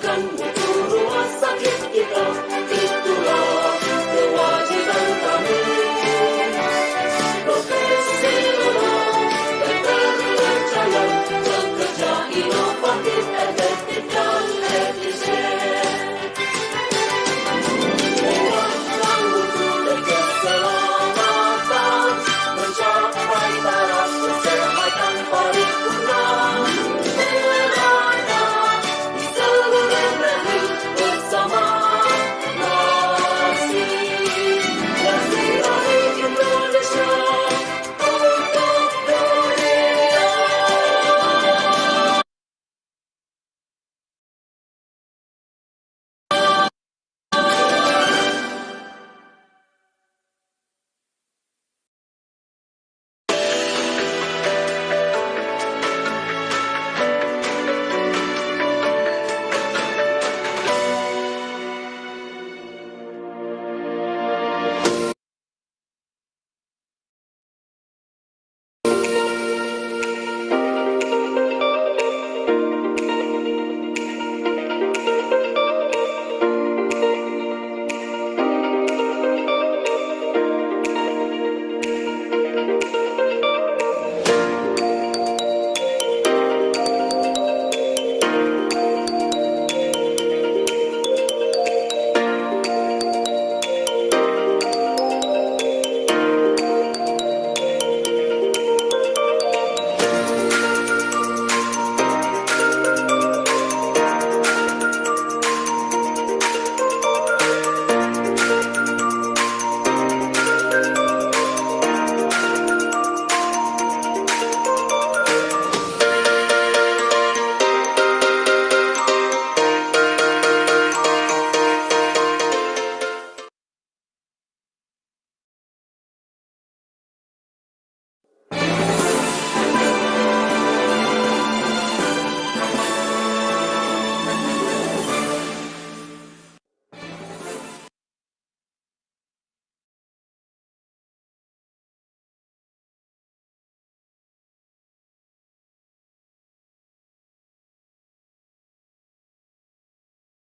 menyelamatkan mutu rumah sakit kita. Itulah kewajiban kami. Profesional dan terpercaya, bekerja inovatif, efektif dan efisien. Menyelamatkan mutu dan keselamatan, mencapai taraf kesehatan paripurna. Merata di seluruh negeri bersama Nasi Rahi Indonesia untuk dunia.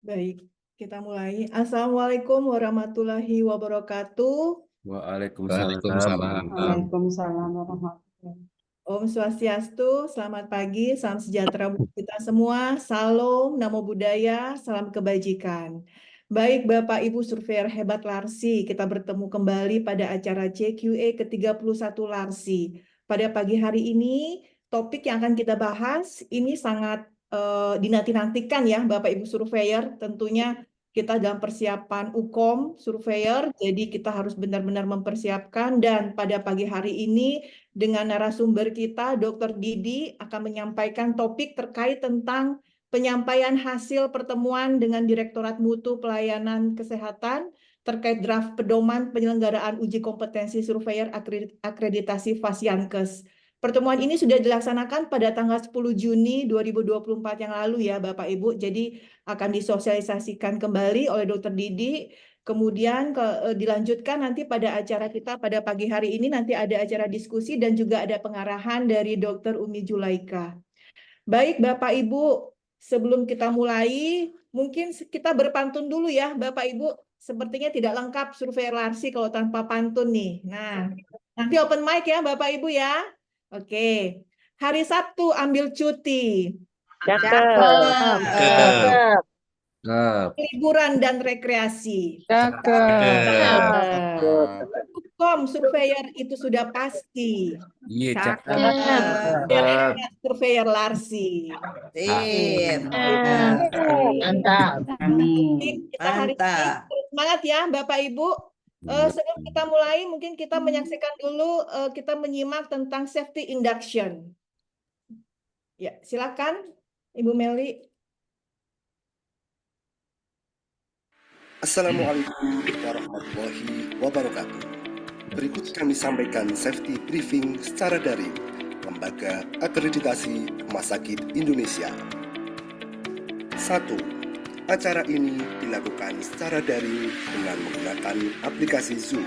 Baik, kita mulai. Assalamualaikum warahmatullahi wabarakatuh. Waalaikumsalam. Waalaikumsalam warahmatullahi. Om Swastiastu, selamat pagi, salam sejahtera buat kita semua. Salam, namo buddhaya, salam kebajikan. Baik Bapak Ibu Surveyor Hebat Larsi, kita bertemu kembali pada acara CQA ke-31 Larsi. Pada pagi hari ini, topik yang akan kita bahas ini sangat dinanti-nantikan ya Bapak Ibu Surveyor. Tentunya kita dalam persiapan UKOM Surveyor, jadi kita harus benar-benar mempersiapkan. Dan pada pagi hari ini dengan narasumber kita, Dr. Didi akan menyampaikan topik terkait tentang penyampaian hasil pertemuan dengan Direktorat Mutu Pelayanan Kesehatan terkait draft pedoman penyelenggaraan uji kompetensi surveyor akreditasi Fasiankes. Pertemuan ini sudah dilaksanakan pada tanggal 10 Juni 2024 yang lalu ya Bapak Ibu, jadi akan disosialisasikan kembali oleh Dr. Didi. Kemudian dilanjutkan nanti pada acara kita pada pagi hari ini, nanti ada acara diskusi dan juga ada pengarahan dari Dr. Umi Julaika. Baik Bapak Ibu, sebelum kita mulai, mungkin kita berpantun dulu ya Bapak Ibu. Sepertinya tidak lengkap Surveyor Larsi kalau tanpa pantun nih. Nah, nanti open mic ya Bapak Ibu ya. Oke, hari Sabtu ambil cuti. Cakep. Liburan dan rekreasi. Cakep. UKOM Surveyor itu sudah pasti. Iya, Cakep. Surveyor Larsi. Mantap. Kita hari ini semangat ya Bapak Ibu. Sebelum kita mulai, mungkin kita menyaksikan dulu, kita menyimak tentang safety induction. Ya, silakan Ibu Meli. Assalamualaikum warahmatullahi wabarakatuh. Berikut kami sampaikan safety briefing secara daring Lembaga Akreditasi Rumah Sakit Indonesia. 1. Acara ini dilakukan secara daring dengan menggunakan aplikasi Zoom.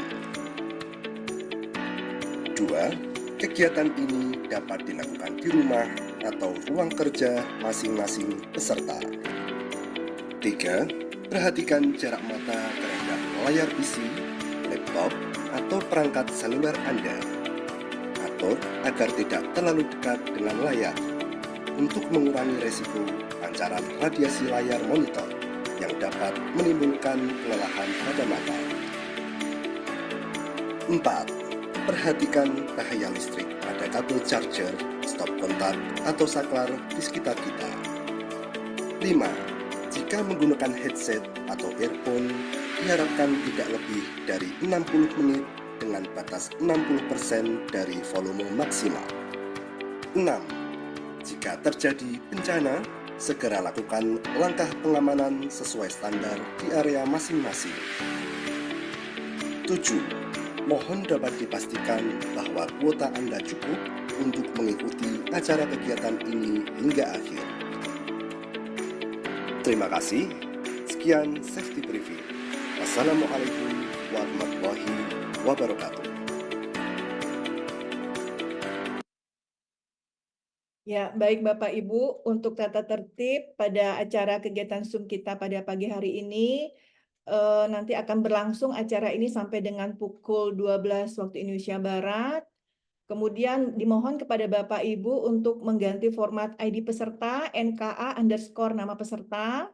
2. Kegiatan ini dapat dilakukan di rumah atau ruang kerja masing-masing peserta. Ketiga, perhatikan jarak mata terhadap layar PC, laptop, atau perangkat seluler Anda. Atur agar tidak terlalu dekat dengan layar untuk mengurangi resiko pancaran radiasi layar monitor yang dapat menimbulkan kelelahan pada mata. 4. Perhatikan bahaya listrik pada kabel charger, stop kontak, atau saklar di sekitar kita. 5. Jika menggunakan headset atau earphone, diharapkan tidak lebih dari 60 menit dengan batas 60% dari volume maksimal. 6. Jika terjadi bencana, segera lakukan langkah pengamanan sesuai standar di area masing-masing. 7. Mohon dapat dipastikan bahwa kuota Anda cukup untuk mengikuti acara kegiatan ini hingga akhir. Terima kasih. Sekian Safety Briefing. Wassalamualaikum warahmatullahi wabarakatuh. Ya, baik Bapak Ibu, untuk tata tertib pada acara kegiatan Zoom kita pada pagi hari ini, nanti akan berlangsung acara ini sampai dengan pukul 12 waktu Indonesia Barat. Kemudian dimohon kepada Bapak Ibu untuk mengganti format ID peserta, NKA underscore nama peserta.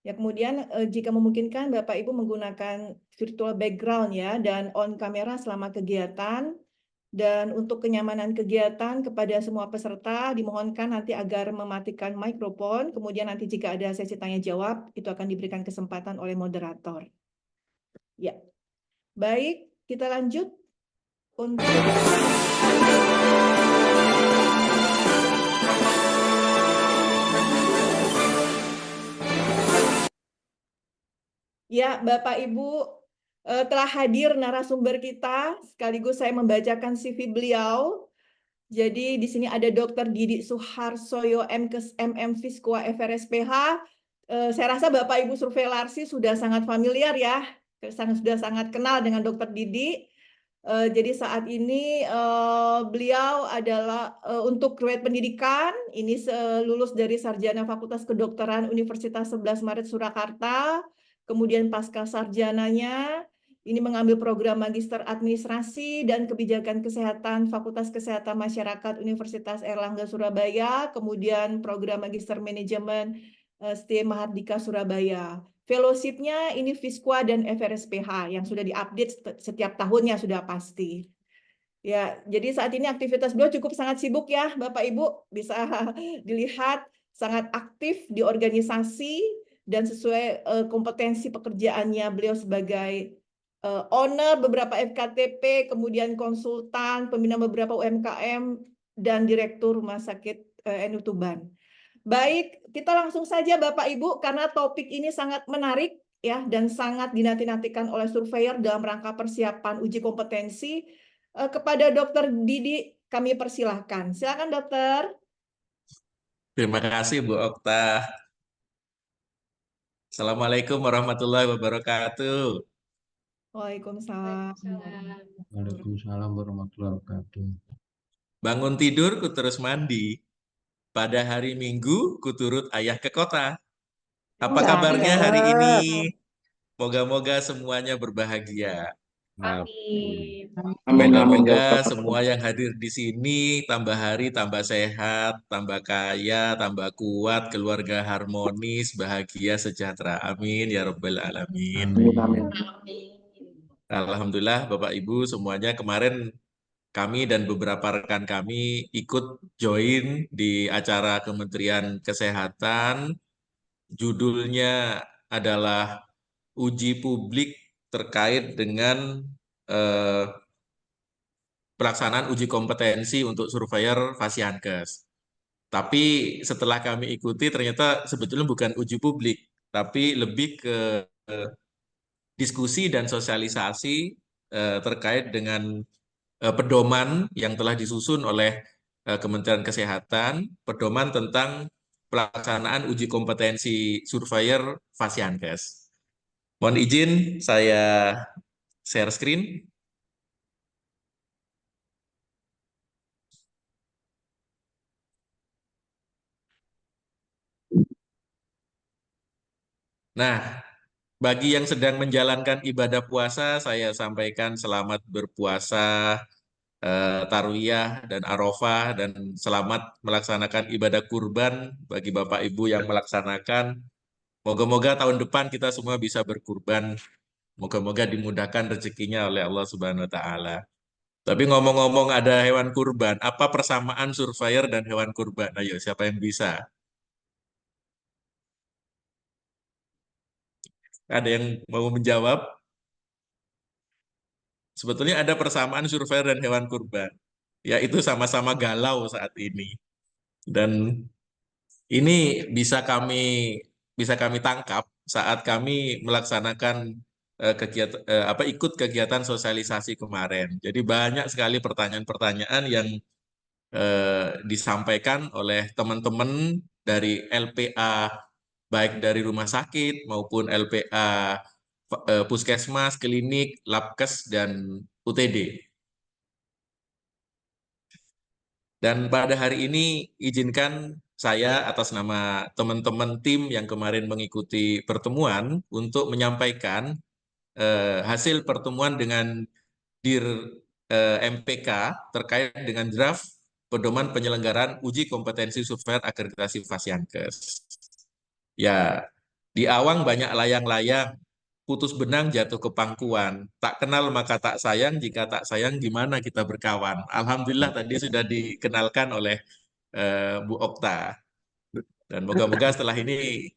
Ya, kemudian jika memungkinkan Bapak Ibu menggunakan virtual background ya, dan on kamera selama kegiatan. Dan untuk kenyamanan kegiatan kepada semua peserta dimohonkan nanti agar mematikan mikrofon, kemudian nanti jika ada sesi tanya jawab itu akan diberikan kesempatan oleh moderator. Ya, baik, kita lanjut untuk ya, Bapak Ibu telah hadir narasumber kita, sekaligus saya membacakan CV beliau. Jadi di sini ada Dr. Didi Suharsoyo MKes MM Fiskwa FRSPH. Saya rasa Bapak Ibu Surveilarsi sudah sangat familiar ya, sudah sangat kenal dengan Dr. Didi. Jadi saat ini beliau adalah untuk grade pendidikan, ini lulus dari Sarjana Fakultas Kedokteran Universitas 11 Maret Surakarta, kemudian pasca sarjananya ini mengambil program Magister Administrasi dan Kebijakan Kesehatan Fakultas Kesehatan Masyarakat Universitas Airlangga Surabaya, kemudian program Magister Manajemen STM Mahardika Surabaya. Fellowship-nya ini Fiskwa dan FRSPH yang sudah diupdate setiap tahunnya sudah pasti. Ya, jadi saat ini aktivitas beliau cukup sangat sibuk ya, Bapak Ibu bisa dilihat sangat aktif di organisasi dan sesuai kompetensi pekerjaannya beliau sebagai owner beberapa FKTP, kemudian konsultan, pembina beberapa UMKM, dan direktur Rumah Sakit NU Tuban. Baik, kita langsung saja Bapak Ibu, karena topik ini sangat menarik ya dan sangat dinanti-nantikan oleh surveyor dalam rangka persiapan uji kompetensi. Kepada Dr. Didi kami persilahkan. Silakan Dokter. Terima kasih Bu Okta. Assalamualaikum warahmatullahi wabarakatuh. Waalaikumsalam. Waalaikumsalam warahmatullahi wabarakatuh. Bangun tidur ku terus mandi. Pada hari Minggu ku turut ayah ke kota. Apa kabarnya hari ini? Moga-moga semuanya berbahagia. Amin. Moga-moga semua yang hadir di sini tambah hari tambah sehat, tambah kaya, tambah kuat, keluarga harmonis, bahagia, sejahtera. Amin ya Rabbal Alamin. Amin. Alhamdulillah Bapak Ibu semuanya kemarin kami dan beberapa rekan kami ikut join di acara Kementerian Kesehatan. Judulnya adalah uji publik terkait dengan eh, pelaksanaan uji kompetensi untuk surveyor Fasiankes. Tapi setelah kami ikuti ternyata sebetulnya bukan uji publik, tapi lebih ke diskusi dan sosialisasi terkait dengan pedoman yang telah disusun oleh Kementerian Kesehatan, pedoman tentang pelaksanaan uji kompetensi surveyor Fasiankes. Mohon izin saya share screen. Nah, bagi yang sedang menjalankan ibadah puasa, saya sampaikan selamat berpuasa, Tarwiyah dan Arafah, dan selamat melaksanakan ibadah kurban bagi Bapak Ibu yang melaksanakan. Moga-moga tahun depan kita semua bisa berkurban. Moga-moga dimudahkan rezekinya oleh Allah Subhanahu wa Ta'ala. Tapi ngomong-ngomong ada hewan kurban, apa persamaan surveyor dan hewan kurban? Ayo, siapa yang bisa? Ada yang mau menjawab? Sebetulnya ada persamaan surveyor dan hewan kurban, yaitu sama-sama galau saat ini. Dan ini bisa kami tangkap saat kami melaksanakan kegiatan ikut kegiatan sosialisasi kemarin. Jadi banyak sekali pertanyaan-pertanyaan yang disampaikan oleh teman-teman dari LPA, baik dari rumah sakit maupun LPA puskesmas, klinik, labkes, dan UTD. Dan pada hari ini izinkan saya atas nama teman-teman tim yang kemarin mengikuti pertemuan untuk menyampaikan hasil pertemuan dengan Dir MPK terkait dengan draft pedoman penyelenggaraan uji kompetensi surveyor akreditasi Fasiankes. Ya, di awang banyak layang-layang, putus benang jatuh ke pangkuan. Tak kenal maka tak sayang, jika tak sayang gimana kita berkawan. Alhamdulillah tadi sudah dikenalkan oleh Bu Okta. Dan moga-moga setelah ini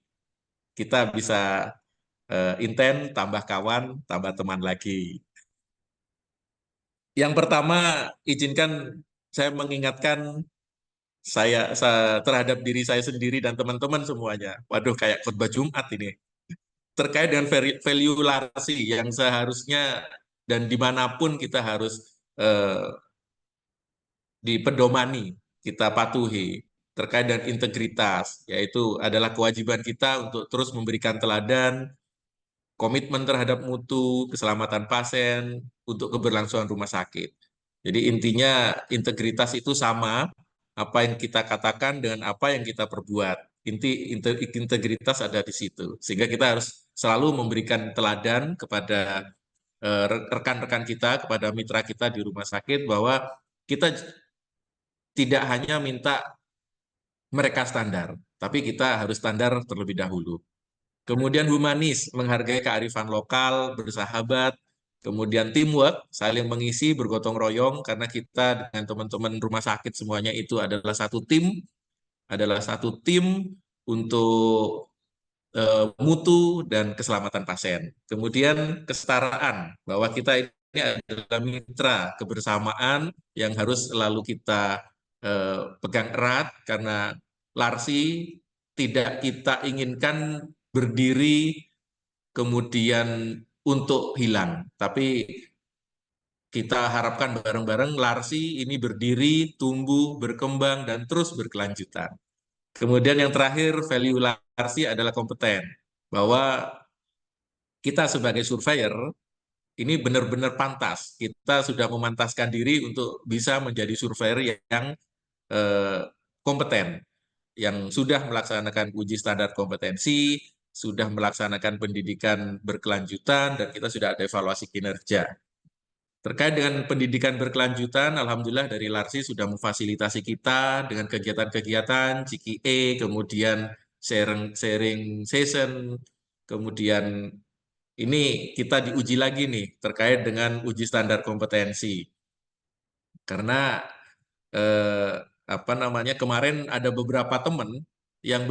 kita bisa inten, tambah kawan, tambah teman lagi. Yang pertama, izinkan saya mengingatkan saya terhadap diri saya sendiri dan teman-teman semuanya. Waduh, kayak khutbah Jumat ini. Terkait dengan value larasi yang seharusnya dan dimanapun kita harus dipedomani, kita patuhi terkait dengan integritas, yaitu adalah kewajiban kita untuk terus memberikan teladan, komitmen terhadap mutu, keselamatan pasien, untuk keberlangsungan rumah sakit. Jadi intinya integritas itu sama, apa yang kita katakan dengan apa yang kita perbuat. Integritas ada di situ. Sehingga kita harus selalu memberikan teladan kepada rekan-rekan kita, kepada mitra kita di rumah sakit, bahwa kita tidak hanya minta mereka standar, tapi kita harus standar terlebih dahulu. Kemudian humanis, menghargai kearifan lokal, bersahabat, kemudian teamwork, saling mengisi, bergotong royong, karena kita dengan teman-teman rumah sakit semuanya itu adalah satu tim untuk mutu dan keselamatan pasien. Kemudian kesetaraan, bahwa kita ini adalah mitra kebersamaan yang harus selalu kita pegang erat, karena Larsi tidak kita inginkan berdiri kemudian untuk hilang, tapi kita harapkan bareng-bareng Larsi ini berdiri, tumbuh, berkembang, dan terus berkelanjutan. Kemudian yang terakhir, value Larsi adalah kompeten, bahwa kita sebagai surveyor ini benar-benar pantas. Kita sudah memantaskan diri untuk bisa menjadi surveyor yang kompeten, yang sudah melaksanakan uji standar kompetensi, sudah melaksanakan pendidikan berkelanjutan, dan kita sudah ada evaluasi kinerja. Terkait dengan pendidikan berkelanjutan, Alhamdulillah dari Larsi sudah memfasilitasi kita dengan kegiatan-kegiatan, CKE, kemudian sharing session, kemudian ini kita diuji lagi nih terkait dengan uji standar kompetensi. Karena kemarin ada beberapa teman yang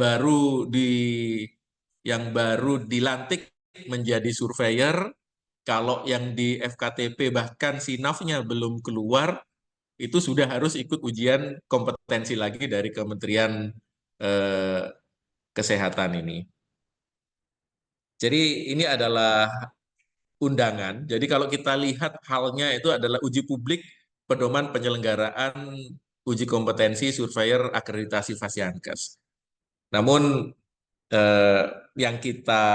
baru dilantik menjadi surveyor. Kalau yang di FKTP bahkan sinafnya belum keluar, itu sudah harus ikut ujian kompetensi lagi dari Kementerian Kesehatan ini. Jadi ini adalah undangan. Jadi kalau kita lihat halnya itu adalah uji publik pedoman penyelenggaraan uji kompetensi surveyor akreditasi Fasiankes. Namun yang kita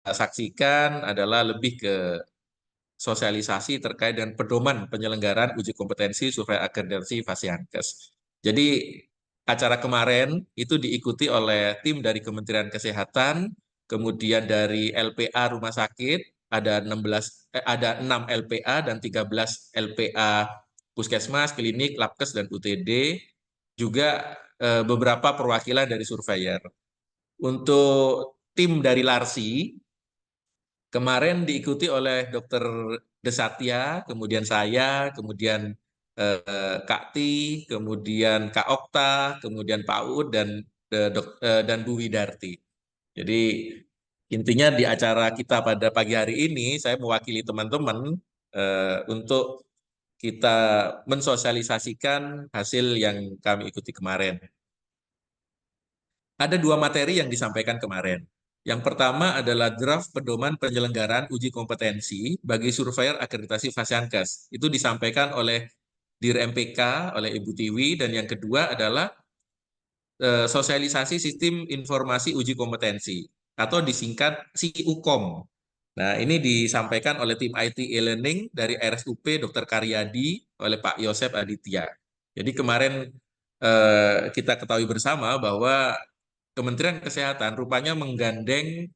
saksikan adalah lebih ke sosialisasi terkait dengan pedoman penyelenggaraan uji kompetensi survei akreditasi Fasiankes. Jadi acara kemarin itu diikuti oleh tim dari Kementerian Kesehatan, kemudian dari LPA rumah sakit, ada 6 LPA dan 13 LPA puskesmas, klinik, labkes, dan UTD, juga beberapa perwakilan dari surveyor. Untuk tim dari Larsi, kemarin diikuti oleh Dr. Desatya, kemudian saya, kemudian Kak Ti, kemudian Kak Okta, kemudian Pak Uud, dan Bu Widarti. Jadi intinya di acara kita pada pagi hari ini, saya mewakili teman-teman untuk kita mensosialisasikan hasil yang kami ikuti kemarin. Ada 2 materi yang disampaikan kemarin. Yang pertama adalah draft pedoman penyelenggaraan uji kompetensi bagi surveyor akreditasi Fasiankes. Itu disampaikan oleh Dir MPK, oleh Ibu Tiwi, dan yang kedua adalah sosialisasi sistem informasi uji kompetensi, atau disingkat SIUKOM. Nah, ini disampaikan oleh tim IT e-learning dari RSUP Dr. Karyadi oleh Pak Yosep Aditya. Jadi kemarin kita ketahui bersama bahwa Kementerian Kesehatan rupanya menggandeng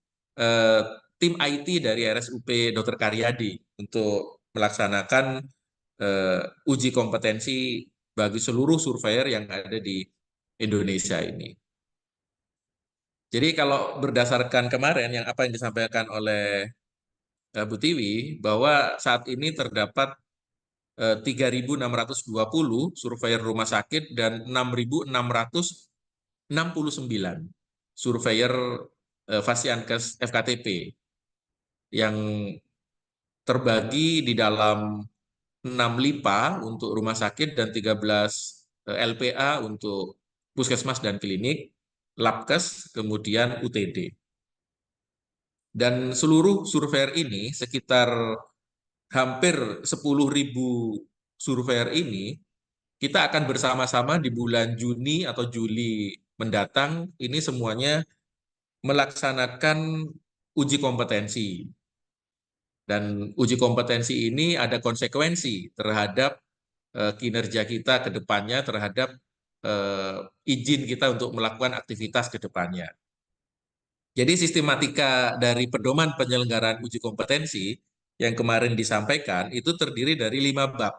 tim IT dari RSUP Dr. Karyadi untuk melaksanakan uji kompetensi bagi seluruh surveyor yang ada di Indonesia ini. Jadi kalau berdasarkan kemarin apa yang disampaikan oleh Bu Tiwi, bahwa saat ini terdapat 3.620 surveyor rumah sakit dan 6.669 surveyor Fasiankes FKTP yang terbagi di dalam 6 LIPA untuk rumah sakit dan 13 LPA untuk puskesmas dan klinik, labkes, kemudian UTD. Dan seluruh surveyor ini, sekitar hampir 10.000 surveyor ini, kita akan bersama-sama di bulan Juni atau Juli mendatang, ini semuanya melaksanakan uji kompetensi. Dan uji kompetensi ini ada konsekuensi terhadap kinerja kita ke depannya, terhadap izin kita untuk melakukan aktivitas ke depannya. Jadi sistematika dari pedoman penyelenggaraan uji kompetensi yang kemarin disampaikan itu terdiri dari 5 bab.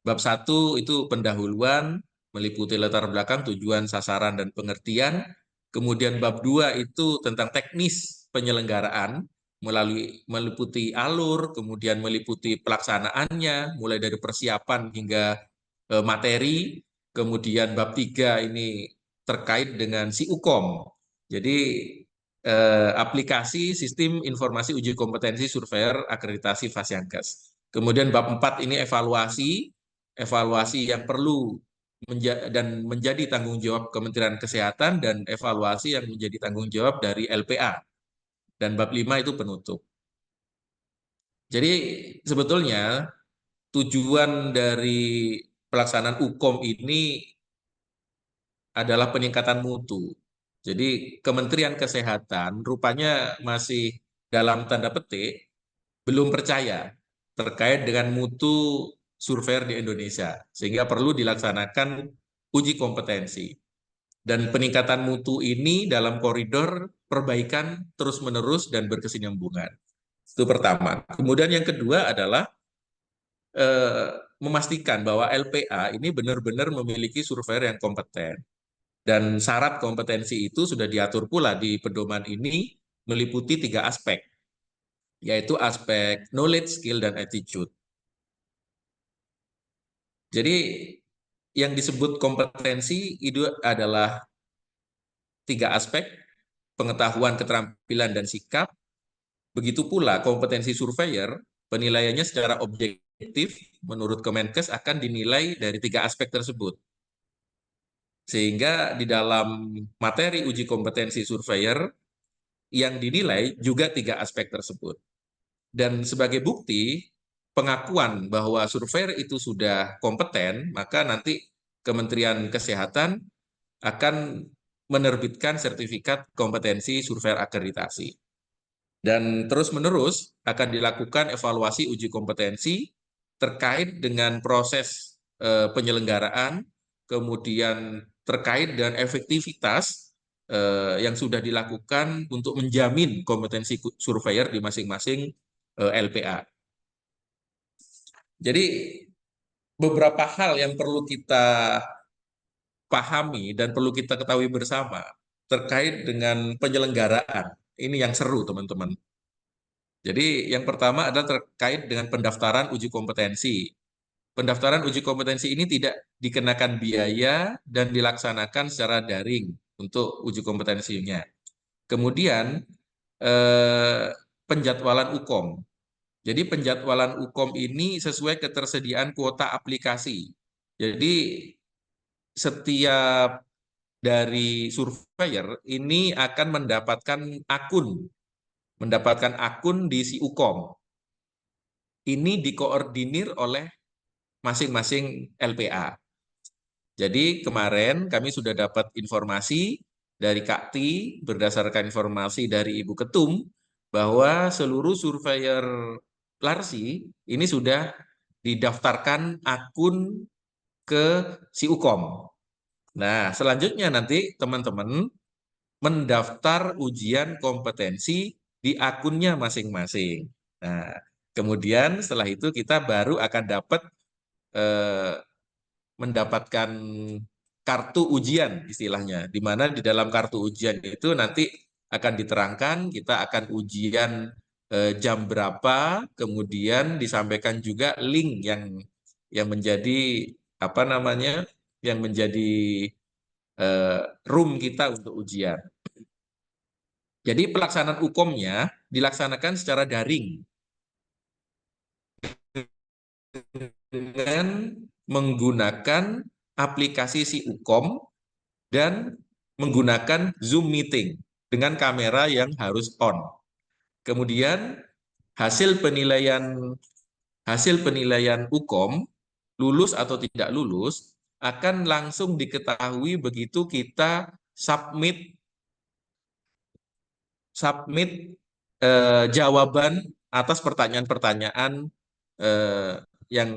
Bab 1 itu pendahuluan, meliputi latar belakang, tujuan, sasaran, dan pengertian. Kemudian bab 2 itu tentang teknis penyelenggaraan, meliputi alur, kemudian meliputi pelaksanaannya, mulai dari persiapan hingga materi. Kemudian bab 3 ini terkait dengan SIUKOM. Jadi aplikasi sistem informasi uji kompetensi surveyor akreditasi Fasiankes. Kemudian bab 4 ini evaluasi yang perlu dan menjadi tanggung jawab Kementerian Kesehatan, dan evaluasi yang menjadi tanggung jawab dari LPA. Dan bab 5 itu penutup. Jadi sebetulnya tujuan dari pelaksanaan UKOM ini adalah peningkatan mutu. Jadi Kementerian Kesehatan rupanya masih dalam tanda petik belum percaya terkait dengan mutu surveyor di Indonesia, sehingga perlu dilaksanakan uji kompetensi. Dan peningkatan mutu ini dalam koridor perbaikan terus-menerus dan berkesinambungan. Itu pertama. Kemudian yang kedua adalah memastikan bahwa LPA ini benar-benar memiliki surveyor yang kompeten. Dan syarat kompetensi itu sudah diatur pula di pedoman ini, meliputi 3 aspek, yaitu aspek knowledge, skill, dan attitude. Jadi yang disebut kompetensi itu adalah 3 aspek, pengetahuan, keterampilan, dan sikap. Begitu pula kompetensi surveyor, penilaiannya secara objektif menurut Kemenkes akan dinilai dari 3 aspek tersebut. Sehingga di dalam materi uji kompetensi surveyor yang dinilai juga 3 aspek tersebut. Dan sebagai bukti pengakuan bahwa surveyor itu sudah kompeten, maka nanti Kementerian Kesehatan akan menerbitkan sertifikat kompetensi surveyor akreditasi. Dan terus-menerus akan dilakukan evaluasi uji kompetensi terkait dengan proses penyelenggaraan, kemudian terkait dengan efektivitas yang sudah dilakukan untuk menjamin kompetensi surveyor di masing-masing LPA. Jadi beberapa hal yang perlu kita pahami dan perlu kita ketahui bersama terkait dengan penyelenggaraan. Ini yang seru, teman-teman. Jadi yang pertama adalah terkait dengan pendaftaran uji kompetensi. Pendaftaran uji kompetensi ini tidak dikenakan biaya dan dilaksanakan secara daring untuk uji kompetensinya. Kemudian penjadwalan UKOM. Jadi penjadwalan UKOM ini sesuai ketersediaan kuota aplikasi. Jadi setiap dari surveyor ini akan mendapatkan akun di si UKOM. Ini dikoordinir oleh masing-masing LPA. Jadi kemarin kami sudah dapat informasi dari Kak Ti berdasarkan informasi dari Ibu Ketum bahwa seluruh surveyor Larsi ini sudah didaftarkan akun ke si UKOM. Nah, selanjutnya nanti teman-teman mendaftar ujian kompetensi di akunnya masing-masing. Nah, kemudian setelah itu kita baru akan mendapatkan kartu ujian istilahnya, di mana di dalam kartu ujian itu nanti akan diterangkan kita akan ujian jam berapa, kemudian disampaikan juga link yang menjadi apa namanya, yang menjadi room kita untuk ujian. Jadi pelaksanaan UKOM-nya dilaksanakan secara daring dengan menggunakan aplikasi si UKOM dan menggunakan Zoom meeting dengan kamera yang harus on. Kemudian hasil penilaian UKOM lulus atau tidak lulus akan langsung diketahui begitu kita submit jawaban atas pertanyaan-pertanyaan yang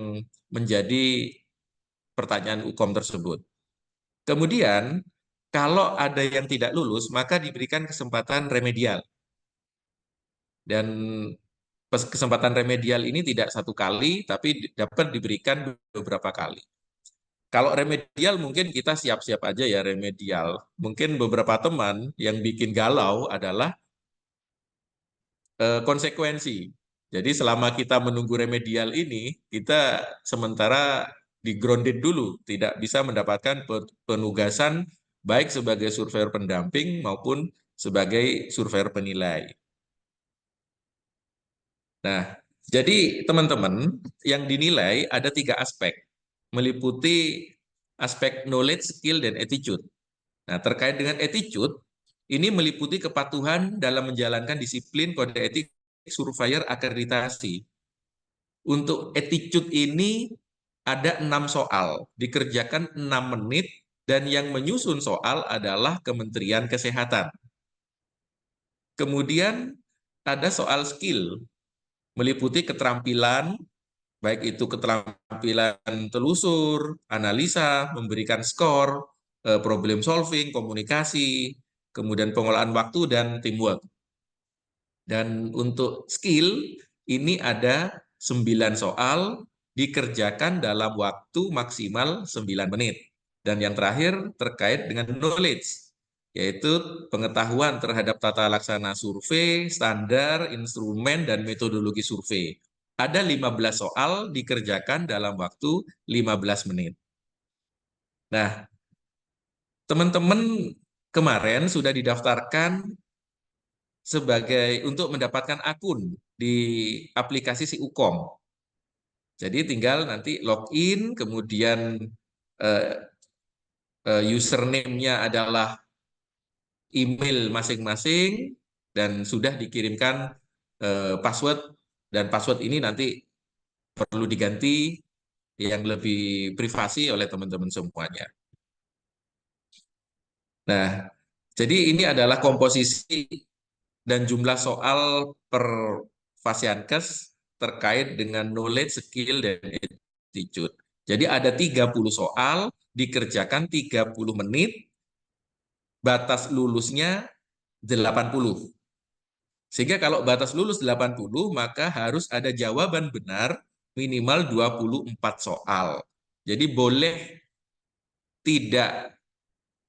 menjadi pertanyaan UKOM tersebut. Kemudian, kalau ada yang tidak lulus, maka diberikan kesempatan remedial. Dan kesempatan remedial ini tidak satu kali, tapi dapat diberikan beberapa kali. Kalau remedial mungkin kita siap-siap aja ya remedial. Mungkin beberapa teman yang bikin galau adalah konsekuensi. Jadi selama kita menunggu remedial ini, kita sementara di-grounded dulu, tidak bisa mendapatkan penugasan baik sebagai surveyor pendamping maupun sebagai surveyor penilai. Nah, jadi teman-teman yang dinilai ada 3 aspek, meliputi aspek knowledge, skill, dan attitude. Nah, terkait dengan attitude, ini meliputi kepatuhan dalam menjalankan disiplin kode etik surveyor akreditasi. Untuk attitude ini ada 6 soal, dikerjakan 6 menit, dan yang menyusun soal adalah Kementerian Kesehatan. Kemudian ada soal skill, meliputi keterampilan, baik itu keterampilan telusur, analisa, memberikan skor, problem solving, komunikasi, kemudian pengolahan waktu, dan teamwork. Dan untuk skill, ini ada 9 soal, dikerjakan dalam waktu maksimal 9 menit. Dan yang terakhir terkait dengan knowledge, yaitu pengetahuan terhadap tata laksana survei, standar, instrumen, dan metodologi survei. Ada 15 soal dikerjakan dalam waktu 15 menit. Nah, teman-teman kemarin sudah didaftarkan untuk mendapatkan akun di aplikasi si UKOM. Jadi tinggal nanti login, kemudian username-nya adalah email masing-masing, dan sudah dikirimkan password, dan password ini nanti perlu diganti yang lebih privasi oleh teman-teman semuanya. Nah, jadi ini adalah komposisi dan jumlah soal per Fasiankes terkait dengan knowledge, skill, dan attitude. Jadi ada 30 soal dikerjakan 30 menit, batas lulusnya 80. Sehingga kalau batas lulus 80, maka harus ada jawaban benar minimal 24 soal. Jadi boleh tidak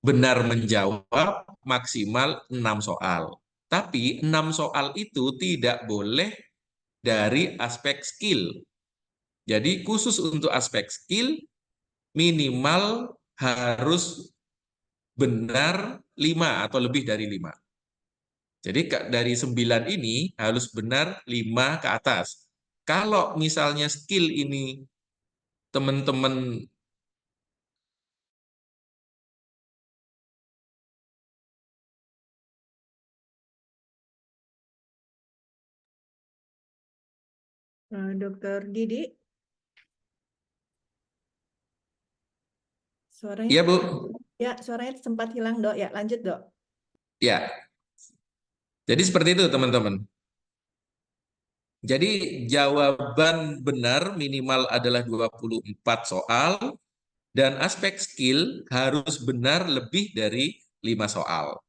benar menjawab maksimal 6 soal. Tapi 6 soal itu tidak boleh dari aspek skill. Jadi khusus untuk aspek skill minimal harus benar 5 atau lebih dari 5. Jadi dari 9 ini harus benar 5 ke atas. Kalau misalnya skill ini teman-teman Dokter Didi, suaranya Iya, Bu. ya suaranya sempat hilang, Dok. Ya, lanjut, Dok. Ya. Jadi seperti itu, teman-teman. Jadi jawaban benar minimal adalah 24 soal dan aspek skill harus benar lebih dari 5 soal.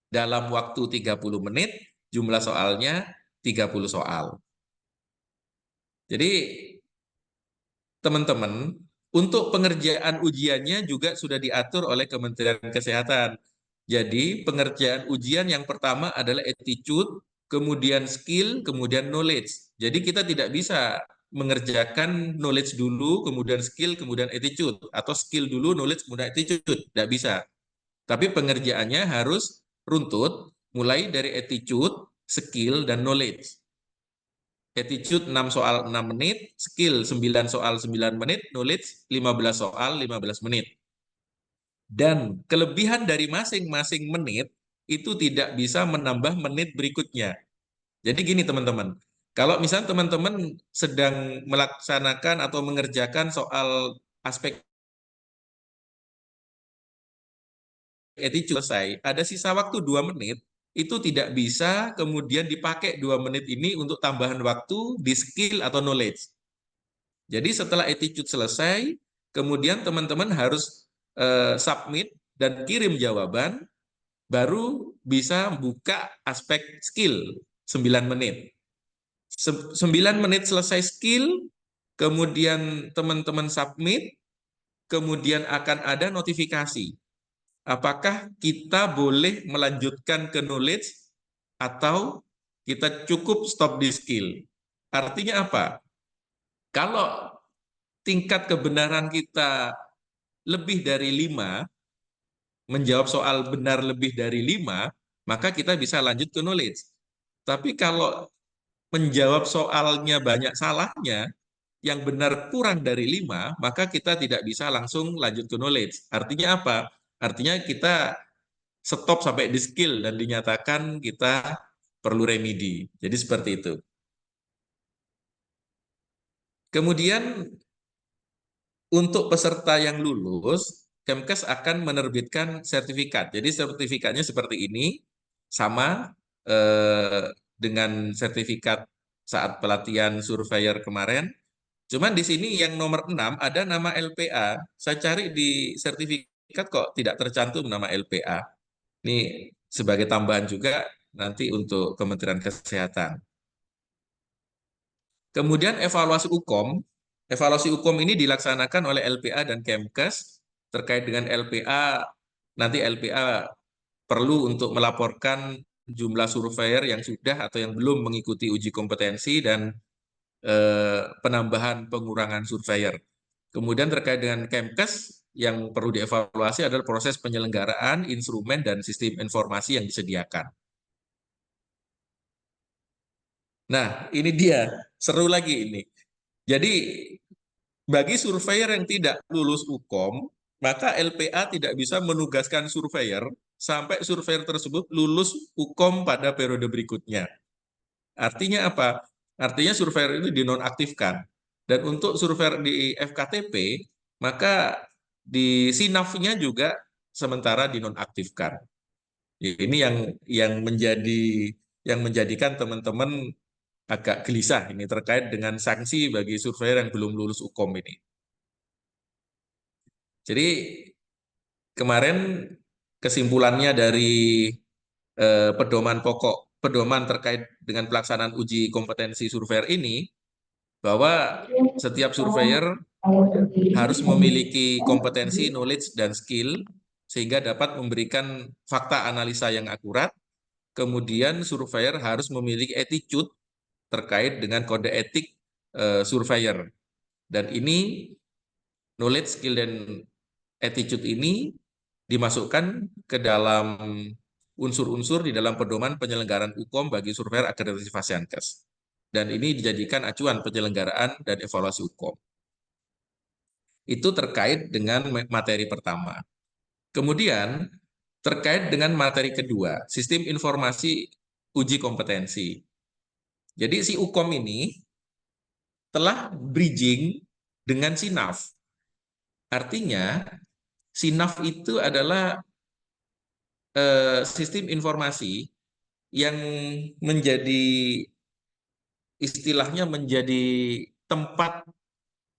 Dalam waktu 30 menit, jumlah soalnya 30 soal. Jadi teman-teman, untuk pengerjaan ujiannya juga sudah diatur oleh Kementerian Kesehatan. Jadi pengerjaan ujian yang pertama adalah attitude, kemudian skill, kemudian knowledge. Jadi kita tidak bisa mengerjakan knowledge dulu, kemudian skill, kemudian attitude. Atau skill dulu, knowledge, kemudian attitude. Tidak bisa. Tapi pengerjaannya harus runtut, mulai dari attitude, skill, dan knowledge. Attitude 6 soal 6 menit, skill 9 soal 9 menit, knowledge 15 soal 15 menit. Dan kelebihan dari masing-masing menit itu tidak bisa menambah menit berikutnya. Jadi gini teman-teman, kalau misalnya teman-teman sedang melaksanakan atau mengerjakan soal aspek attitude selesai, ada sisa waktu 2 menit, itu tidak bisa kemudian dipakai 2 menit ini untuk tambahan waktu di skill atau knowledge. Jadi setelah attitude selesai, kemudian teman-teman harus submit dan kirim jawaban, baru bisa buka aspek skill 9 menit. 9 menit selesai skill, kemudian teman-teman submit, kemudian akan ada notifikasi. Apakah kita boleh melanjutkan ke knowledge atau kita cukup stop di skill? Artinya apa? Kalau tingkat kebenaran kita lebih dari 5, menjawab soal benar lebih dari 5, maka kita bisa lanjut ke knowledge. Tapi kalau menjawab soalnya banyak salahnya, yang benar kurang dari 5, maka kita tidak bisa langsung lanjut ke knowledge. Artinya apa? Artinya kita stop sampai di skill dan dinyatakan kita perlu remedi. Jadi seperti itu. Kemudian untuk peserta yang lulus, Kemkes akan menerbitkan sertifikat. Jadi sertifikatnya seperti ini, sama dengan sertifikat saat pelatihan surveyor kemarin. Cuman di sini yang nomor 6 ada nama LPA. Saya cari di sertifikat kok tidak tercantum nama LPA. Ini sebagai tambahan juga nanti untuk Kementerian Kesehatan. Kemudian evaluasi UKOM. Evaluasi UKOM ini dilaksanakan oleh LPA dan Kemkes. Terkait dengan LPA, nanti LPA perlu untuk melaporkan jumlah surveyor yang sudah atau yang belum mengikuti uji kompetensi dan penambahan pengurangan surveyor. Kemudian terkait dengan Kemkes, yang perlu dievaluasi adalah proses penyelenggaraan, instrumen, dan sistem informasi yang disediakan. Nah, ini dia, seru lagi ini. Jadi, bagi surveyor yang tidak lulus UKOM, maka LPA tidak bisa menugaskan surveyor sampai surveyor tersebut lulus UKOM pada periode berikutnya. Artinya apa? Artinya surveyor itu dinonaktifkan. Dan untuk surveyor di FKTP, maka di SINAF-nya juga sementara dinonaktifkan. Ini yang menjadikan teman-teman agak gelisah ini terkait dengan sanksi bagi surveyor yang belum lulus UKOM ini. Jadi kemarin kesimpulannya dari pedoman terkait dengan pelaksanaan uji kompetensi surveyor ini, bahwa setiap surveyor harus memiliki kompetensi, knowledge, dan skill sehingga dapat memberikan fakta analisa yang akurat. Kemudian surveyor harus memiliki attitude terkait dengan kode etik surveyor. Dan ini knowledge, skill, dan attitude ini dimasukkan ke dalam unsur-unsur di dalam pedoman penyelenggaraan UKOM bagi surveyor akreditasi Fasiankes. Dan ini dijadikan acuan penyelenggaraan dan evaluasi UKOM. Itu terkait dengan materi pertama. Kemudian terkait dengan materi kedua, sistem informasi uji kompetensi. Jadi si UKOM ini telah bridging dengan SINAF. Artinya SINAF itu adalah sistem informasi yang menjadi istilahnya menjadi tempat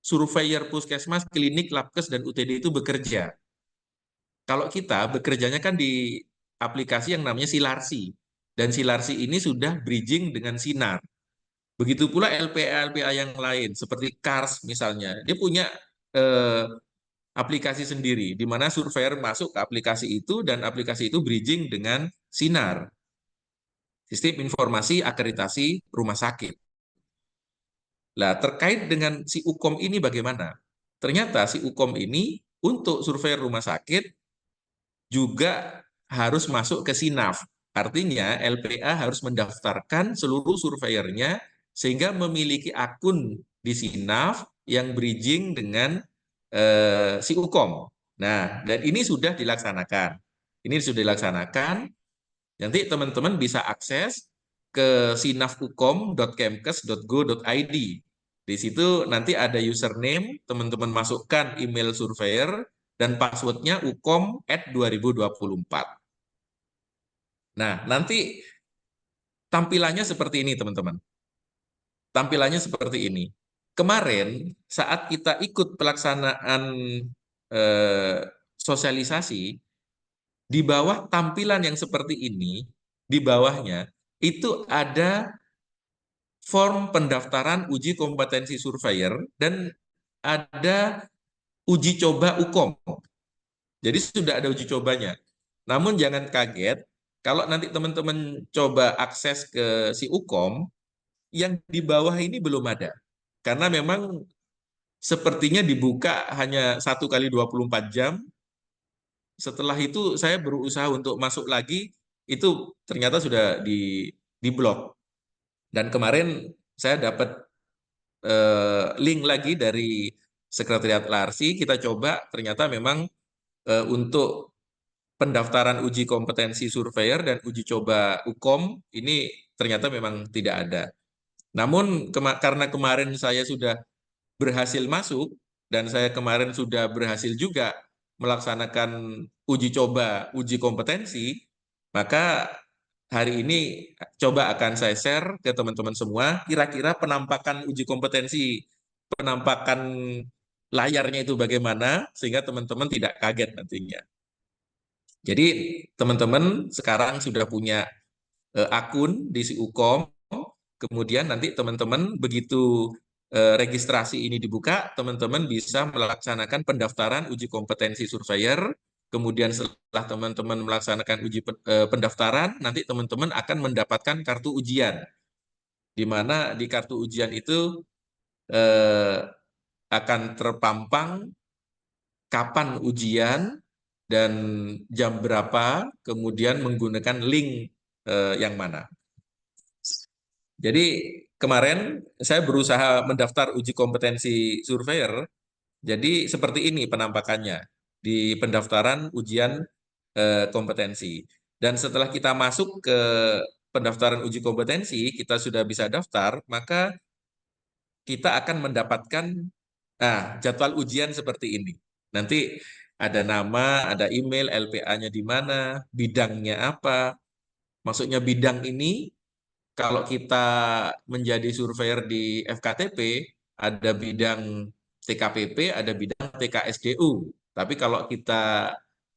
surveyor puskesmas, klinik, labkes, dan UTD itu bekerja. Kalau kita bekerjanya kan di aplikasi yang namanya Silarsi. Dan Silarsi ini sudah bridging dengan Sinar. Begitu pula LPA-LPA yang lain, seperti KARS misalnya. Dia punya aplikasi sendiri, di mana surveyor masuk ke aplikasi itu, dan aplikasi itu bridging dengan Sinar. Sistem Informasi Akreditasi Rumah Sakit. Nah, terkait dengan si UKOM ini bagaimana? Ternyata si UKOM ini untuk surveyor rumah sakit juga harus masuk ke SINAF. Artinya LPA harus mendaftarkan seluruh surveyornya sehingga memiliki akun di SINAF yang bridging dengan si UKOM. Nah, dan ini sudah dilaksanakan. Ini sudah dilaksanakan. Nanti teman-teman bisa akses ke sinafukom.kemkes.go.id. Di situ nanti ada username, teman-teman masukkan email surveyor, dan passwordnya ukom@2024. Nah, nanti tampilannya seperti ini, teman-teman. Tampilannya seperti ini. Kemarin, saat kita ikut pelaksanaan sosialisasi, di bawah tampilan yang seperti ini, di bawahnya, itu ada form pendaftaran uji kompetensi surveyor dan ada uji coba UKOM. Jadi sudah ada uji cobanya. Namun jangan kaget kalau nanti teman-teman coba akses ke si UKOM, yang di bawah ini belum ada. Karena memang sepertinya dibuka hanya 1x24 jam. Setelah itu saya berusaha untuk masuk lagi, itu ternyata sudah di blok. Dan kemarin saya dapat link lagi dari Sekretariat LARSI, kita coba, ternyata memang untuk pendaftaran uji kompetensi surveyor dan uji coba UKOM, ini ternyata memang tidak ada. Namun karena kemarin saya sudah berhasil masuk, dan saya kemarin sudah berhasil juga melaksanakan uji coba, uji kompetensi, maka hari ini coba akan saya share ke teman-teman semua, kira-kira penampakan uji kompetensi, penampakan layarnya itu bagaimana, sehingga teman-teman tidak kaget nantinya. Jadi teman-teman sekarang sudah punya akun di si UKOM, kemudian nanti teman-teman begitu registrasi ini dibuka, teman-teman bisa melaksanakan pendaftaran uji kompetensi surveyor. Kemudian setelah teman-teman melaksanakan uji pendaftaran, nanti teman-teman akan mendapatkan kartu ujian. Di mana di kartu ujian itu akan terpampang kapan ujian dan jam berapa, kemudian menggunakan link yang mana. Jadi kemarin saya berusaha mendaftar uji kompetensi surveyor, jadi seperti ini penampakannya di pendaftaran ujian kompetensi. Dan setelah kita masuk ke pendaftaran uji kompetensi, kita sudah bisa daftar, maka kita akan mendapatkan jadwal ujian seperti ini. Nanti ada nama, ada email, LPA-nya di mana, bidangnya apa. Maksudnya bidang ini, kalau kita menjadi surveyor di FKTP, ada bidang TKPP, ada bidang TKSDU. Tapi kalau kita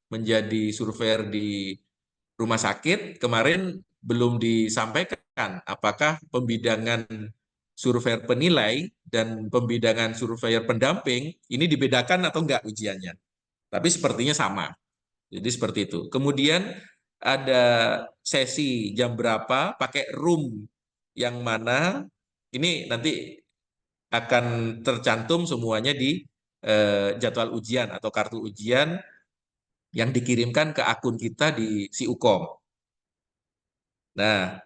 menjadi surveyor di rumah sakit, kemarin belum disampaikan apakah pembidangan surveyor penilai dan pembidangan surveyor pendamping ini dibedakan atau enggak ujiannya. Tapi sepertinya sama. Jadi seperti itu. Kemudian ada sesi jam berapa, pakai room yang mana, ini nanti akan tercantum semuanya di jadwal ujian atau kartu ujian yang dikirimkan ke akun kita di SIUKOM. Nah,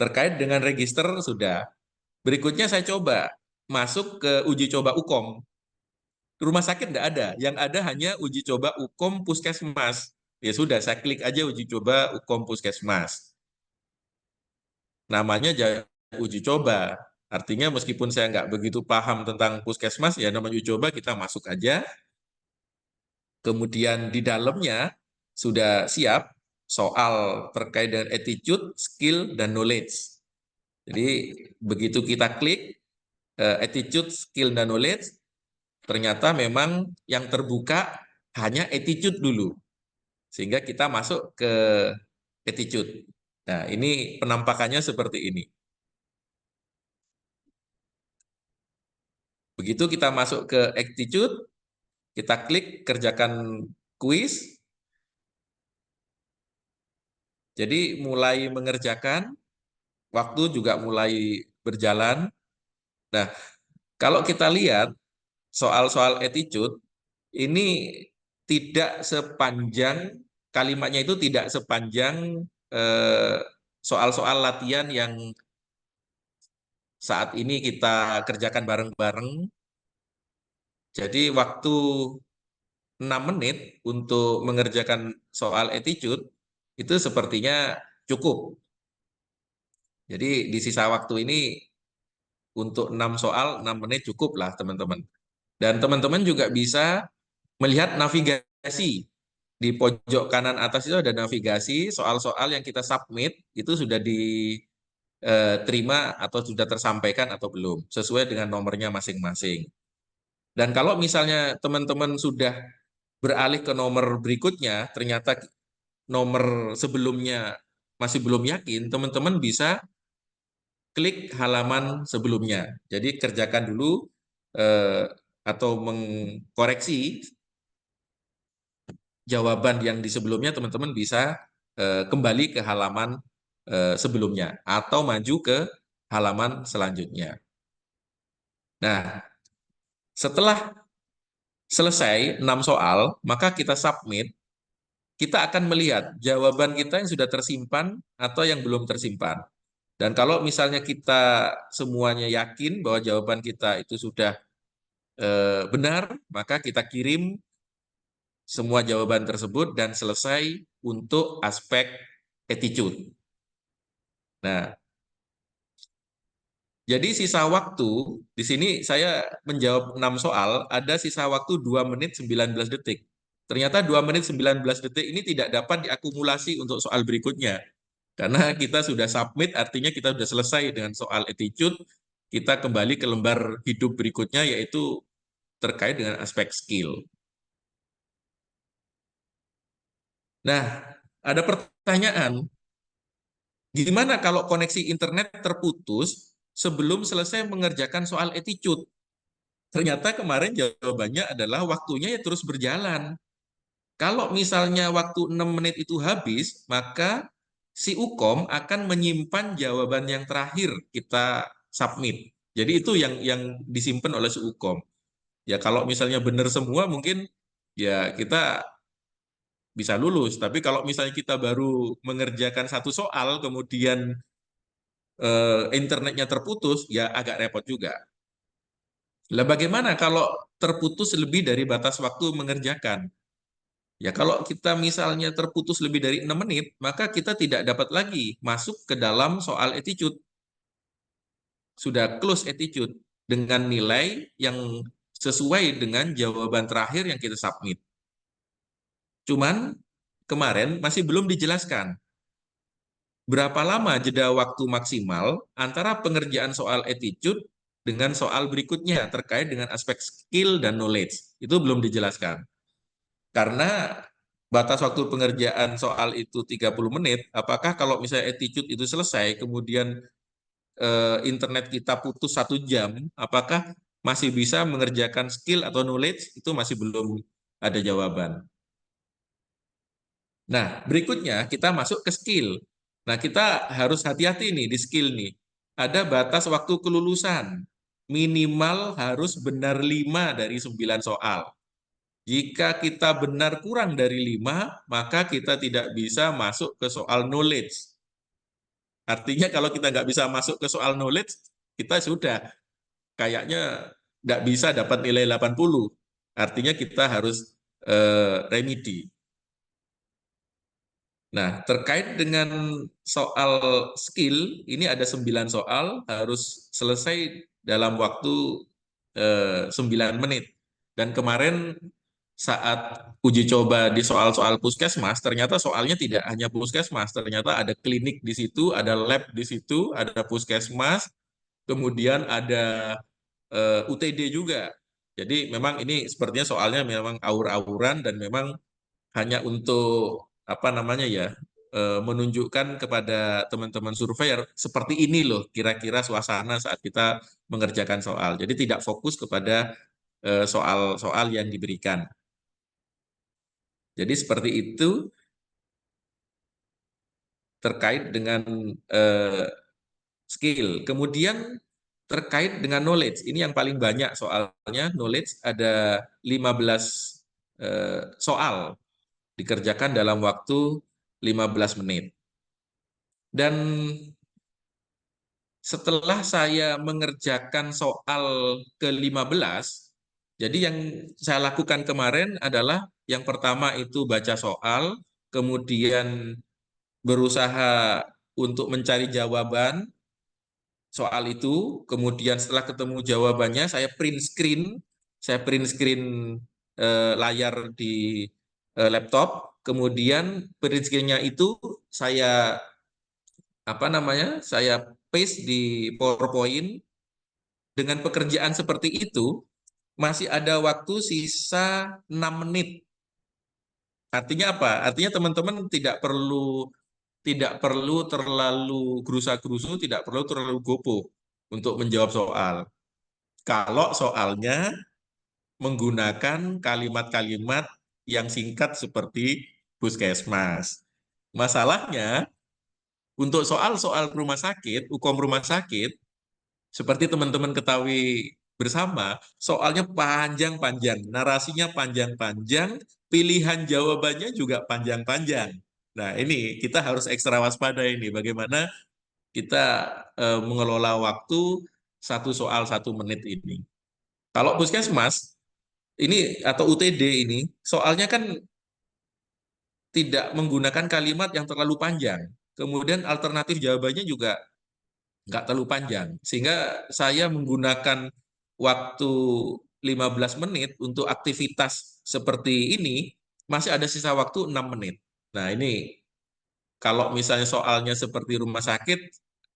terkait dengan register sudah. Berikutnya saya coba masuk ke uji coba UKOM. Rumah sakit nggak ada, yang ada hanya uji coba UKOM Puskesmas. Ya sudah, saya klik aja uji coba UKOM Puskesmas. Namanya uji coba. Artinya meskipun saya nggak begitu paham tentang Puskesmas, ya namanya uji coba kita masuk aja. Kemudian di dalamnya sudah siap soal terkait dengan attitude, skill, dan knowledge. Jadi begitu kita klik attitude, skill, dan knowledge, ternyata memang yang terbuka hanya attitude dulu. Sehingga kita masuk ke attitude. Nah, ini penampakannya seperti ini. Begitu kita masuk ke attitude, kita klik kerjakan kuis. Jadi mulai mengerjakan, waktu juga mulai berjalan. Nah, kalau kita lihat soal-soal attitude, ini tidak sepanjang, kalimatnya itu tidak sepanjang soal-soal latihan yang saat ini kita kerjakan bareng-bareng. Jadi waktu 6 menit untuk mengerjakan soal attitude itu sepertinya cukup. Jadi di sisa waktu ini untuk 6 soal 6 menit cukup lah teman-teman. Dan teman-teman juga bisa melihat navigasi. Di pojok kanan atas itu ada navigasi, soal-soal yang kita submit itu sudah diterima atau sudah tersampaikan atau belum, sesuai dengan nomornya masing-masing. Dan kalau misalnya teman-teman sudah beralih ke nomor berikutnya, ternyata nomor sebelumnya masih belum yakin, teman-teman bisa klik halaman sebelumnya. Jadi kerjakan dulu atau mengkoreksi jawaban yang di sebelumnya, teman-teman bisa kembali ke halaman sebelumnya atau maju ke halaman selanjutnya. Nah, setelah selesai 6 soal, maka kita submit. Kita akan melihat jawaban kita yang sudah tersimpan atau yang belum tersimpan. Dan kalau misalnya kita semuanya yakin bahwa jawaban kita itu sudah benar, maka kita kirim semua jawaban tersebut dan selesai untuk aspek attitude. Nah, jadi sisa waktu, di sini saya menjawab 6 soal, ada sisa waktu 2 menit 19 detik. Ternyata 2 menit 19 detik ini tidak dapat diakumulasi untuk soal berikutnya. Karena kita sudah submit, artinya kita sudah selesai dengan soal attitude, kita kembali ke lembar hidup berikutnya, yaitu terkait dengan aspek skill. Nah, ada pertanyaan, gimana kalau koneksi internet terputus sebelum selesai mengerjakan soal attitude? Ternyata kemarin jawabannya adalah waktunya ya terus berjalan. Kalau misalnya waktu 6 menit itu habis, maka si UKOM akan menyimpan jawaban yang terakhir kita submit. Jadi itu yang disimpan oleh si UKOM. Ya kalau misalnya benar semua mungkin ya kita bisa lulus. Tapi kalau misalnya kita baru mengerjakan satu soal, kemudian internetnya terputus, ya agak repot juga. Lah bagaimana kalau terputus lebih dari batas waktu mengerjakan? Ya kalau kita misalnya terputus lebih dari 6 menit, maka kita tidak dapat lagi masuk ke dalam soal attitude. Sudah close attitude dengan nilai yang sesuai dengan jawaban terakhir yang kita submit. Cuman kemarin masih belum dijelaskan berapa lama jeda waktu maksimal antara pengerjaan soal attitude dengan soal berikutnya terkait dengan aspek skill dan knowledge. Itu belum dijelaskan. Karena batas waktu pengerjaan soal itu 30 menit, apakah kalau misalnya attitude itu selesai, kemudian internet kita putus 1 jam, apakah masih bisa mengerjakan skill atau knowledge? Itu masih belum ada jawaban. Nah, berikutnya kita masuk ke skill. Nah, kita harus hati-hati nih di skill nih. Ada batas waktu kelulusan. Minimal harus benar 5 dari 9 soal. Jika kita benar kurang dari 5, maka kita tidak bisa masuk ke soal knowledge. Artinya kalau kita nggak bisa masuk ke soal knowledge, kita sudah kayaknya nggak bisa dapat nilai 80. Artinya kita harus remedi. Nah, terkait dengan soal skill, ini ada 9 soal, harus selesai dalam waktu 9 menit. Dan kemarin saat uji coba di soal-soal puskesmas, ternyata soalnya tidak hanya puskesmas, ternyata ada klinik di situ, ada lab di situ, ada puskesmas, kemudian ada UTD juga. Jadi memang ini sepertinya soalnya memang aur-auran dan memang hanya untuk apa namanya ya, menunjukkan kepada teman-teman surveyor seperti ini loh kira-kira suasana saat kita mengerjakan soal. Jadi tidak fokus kepada soal-soal yang diberikan. Jadi seperti itu terkait dengan skill. Kemudian terkait dengan knowledge, ini yang paling banyak soalnya, knowledge ada 15 soal dikerjakan dalam waktu 15 menit. Dan setelah saya mengerjakan soal ke-15, jadi yang saya lakukan kemarin adalah yang pertama itu baca soal, kemudian berusaha untuk mencari jawaban soal itu, kemudian setelah ketemu jawabannya saya print screen layar di laptop, kemudian print screen-nya itu saya saya paste di PowerPoint. Dengan pekerjaan seperti itu masih ada waktu sisa 6 menit. Artinya apa? Artinya teman-teman tidak perlu terlalu gerusa-gerusu, tidak perlu terlalu gopo untuk menjawab soal. Kalau soalnya menggunakan kalimat-kalimat yang singkat seperti puskesmas. Masalahnya, untuk soal-soal rumah sakit, hukum rumah sakit, seperti teman-teman ketahui bersama, soalnya panjang-panjang, narasinya panjang-panjang, pilihan jawabannya juga panjang-panjang. Nah, ini kita harus ekstra waspada ini, bagaimana kita mengelola waktu satu soal 1 menit ini. Kalau puskesmas, ini atau UTD ini, soalnya kan tidak menggunakan kalimat yang terlalu panjang. Kemudian alternatif jawabannya juga nggak terlalu panjang. Sehingga saya menggunakan waktu 15 menit untuk aktivitas seperti ini, masih ada sisa waktu 6 menit. Nah ini, kalau misalnya soalnya seperti rumah sakit,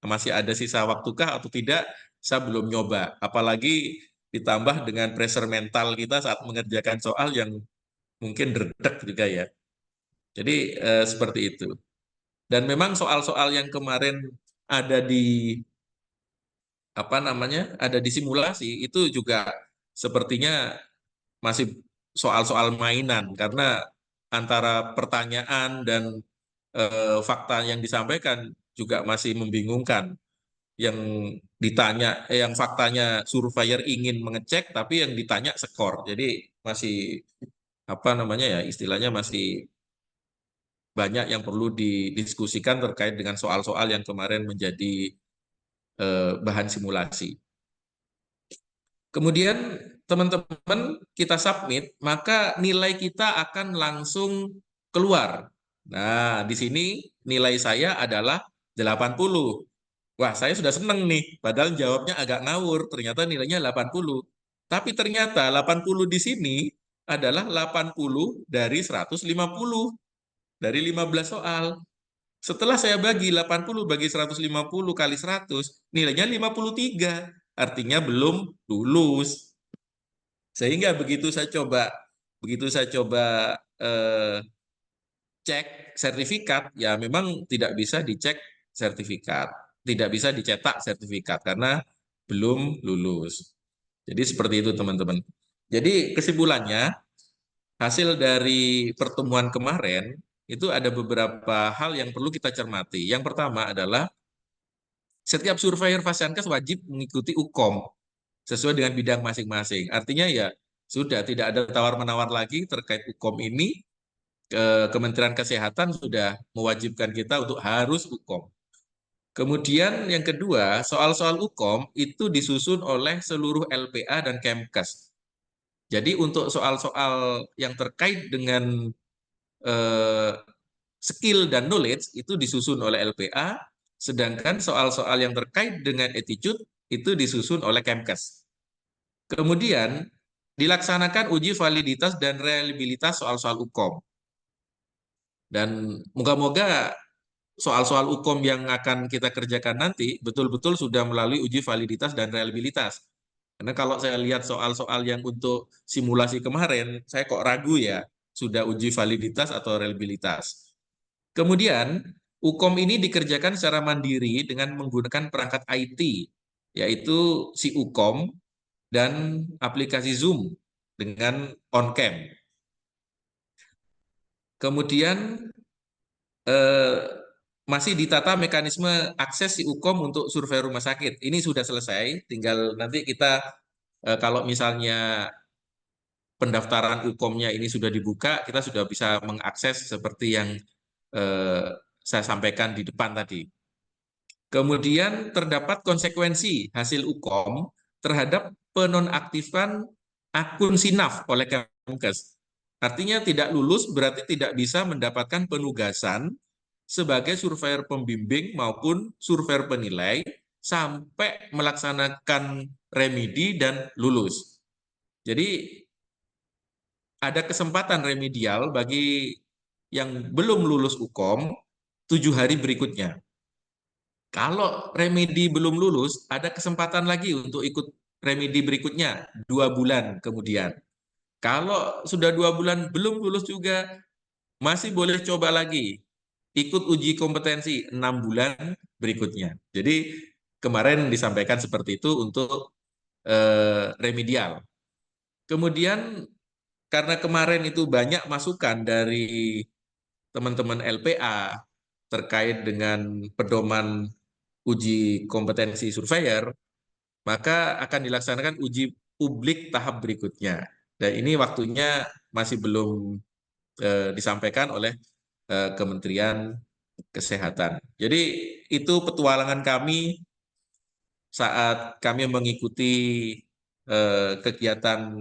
masih ada sisa waktukah atau tidak, saya belum nyoba. Apalagi ditambah dengan pressure mental kita saat mengerjakan soal yang mungkin derdek juga ya. Jadi seperti itu. Dan memang soal-soal yang kemarin ada di ada di simulasi itu juga sepertinya masih soal-soal mainan karena antara pertanyaan dan fakta yang disampaikan juga masih membingungkan. Yang ditanya, yang faktanya surveyor ingin mengecek, tapi yang ditanya skor. Jadi masih istilahnya masih banyak yang perlu didiskusikan terkait dengan soal-soal yang kemarin menjadi bahan simulasi. Kemudian teman-teman kita submit, maka nilai kita akan langsung keluar. Nah, di sini nilai saya adalah 80. Wah, saya sudah seneng nih, padahal jawabnya agak ngawur, ternyata nilainya 80. Tapi ternyata 80 di sini adalah 80 dari 150, dari 15 soal. Setelah saya bagi 80 bagi 150 kali 100, nilainya 53. Artinya belum lulus. Sehingga begitu saya coba cek sertifikat, ya memang tidak bisa dicek sertifikat, tidak bisa dicetak sertifikat karena belum lulus. Jadi seperti itu teman-teman. Jadi kesimpulannya, hasil dari pertemuan kemarin itu ada beberapa hal yang perlu kita cermati. Yang pertama adalah setiap surveyor Fasiankes wajib mengikuti UKOM sesuai dengan bidang masing-masing. Artinya ya sudah tidak ada tawar-menawar lagi terkait UKOM ini. Kementerian Kesehatan sudah mewajibkan kita untuk harus UKOM. Kemudian yang kedua, soal-soal UKOM itu disusun oleh seluruh LPA dan Kemkes. Jadi untuk soal-soal yang terkait dengan skill dan knowledge itu disusun oleh LPA, sedangkan soal-soal yang terkait dengan attitude itu disusun oleh Kemkes. Kemudian dilaksanakan uji validitas dan reliabilitas soal-soal UKOM. Dan moga-moga soal-soal UKOM yang akan kita kerjakan nanti betul-betul sudah melalui uji validitas dan reliabilitas. Karena kalau saya lihat soal-soal yang untuk simulasi kemarin, saya kok ragu ya, sudah uji validitas atau reliabilitas. Kemudian, UKOM ini dikerjakan secara mandiri dengan menggunakan perangkat IT, yaitu si UKOM dan aplikasi Zoom dengan on-cam. Kemudian masih ditata mekanisme akses si UKOM untuk survei rumah sakit. Ini sudah selesai, tinggal nanti kita kalau misalnya pendaftaran UKOM-nya ini sudah dibuka, kita sudah bisa mengakses seperti yang saya sampaikan di depan tadi. Kemudian terdapat konsekuensi hasil UKOM terhadap penonaktifan akun SINAF oleh Kemkes. Artinya tidak lulus berarti tidak bisa mendapatkan penugasan sebagai surveyor pembimbing maupun surveyor penilai sampai melaksanakan remedi dan lulus. Jadi ada kesempatan remedial bagi yang belum lulus UKOM 7 hari berikutnya. Kalau remedi belum lulus, ada kesempatan lagi untuk ikut remedi berikutnya 2 bulan kemudian. Kalau sudah 2 bulan belum lulus juga, masih boleh coba lagi ikut uji kompetensi 6 bulan berikutnya. Jadi kemarin disampaikan seperti itu untuk remedial. Kemudian karena kemarin itu banyak masukan dari teman-teman LPA terkait dengan pedoman uji kompetensi surveyor, maka akan dilaksanakan uji publik tahap berikutnya. Dan ini waktunya masih belum disampaikan oleh Kementerian Kesehatan. Jadi itu petualangan kami saat kami mengikuti kegiatan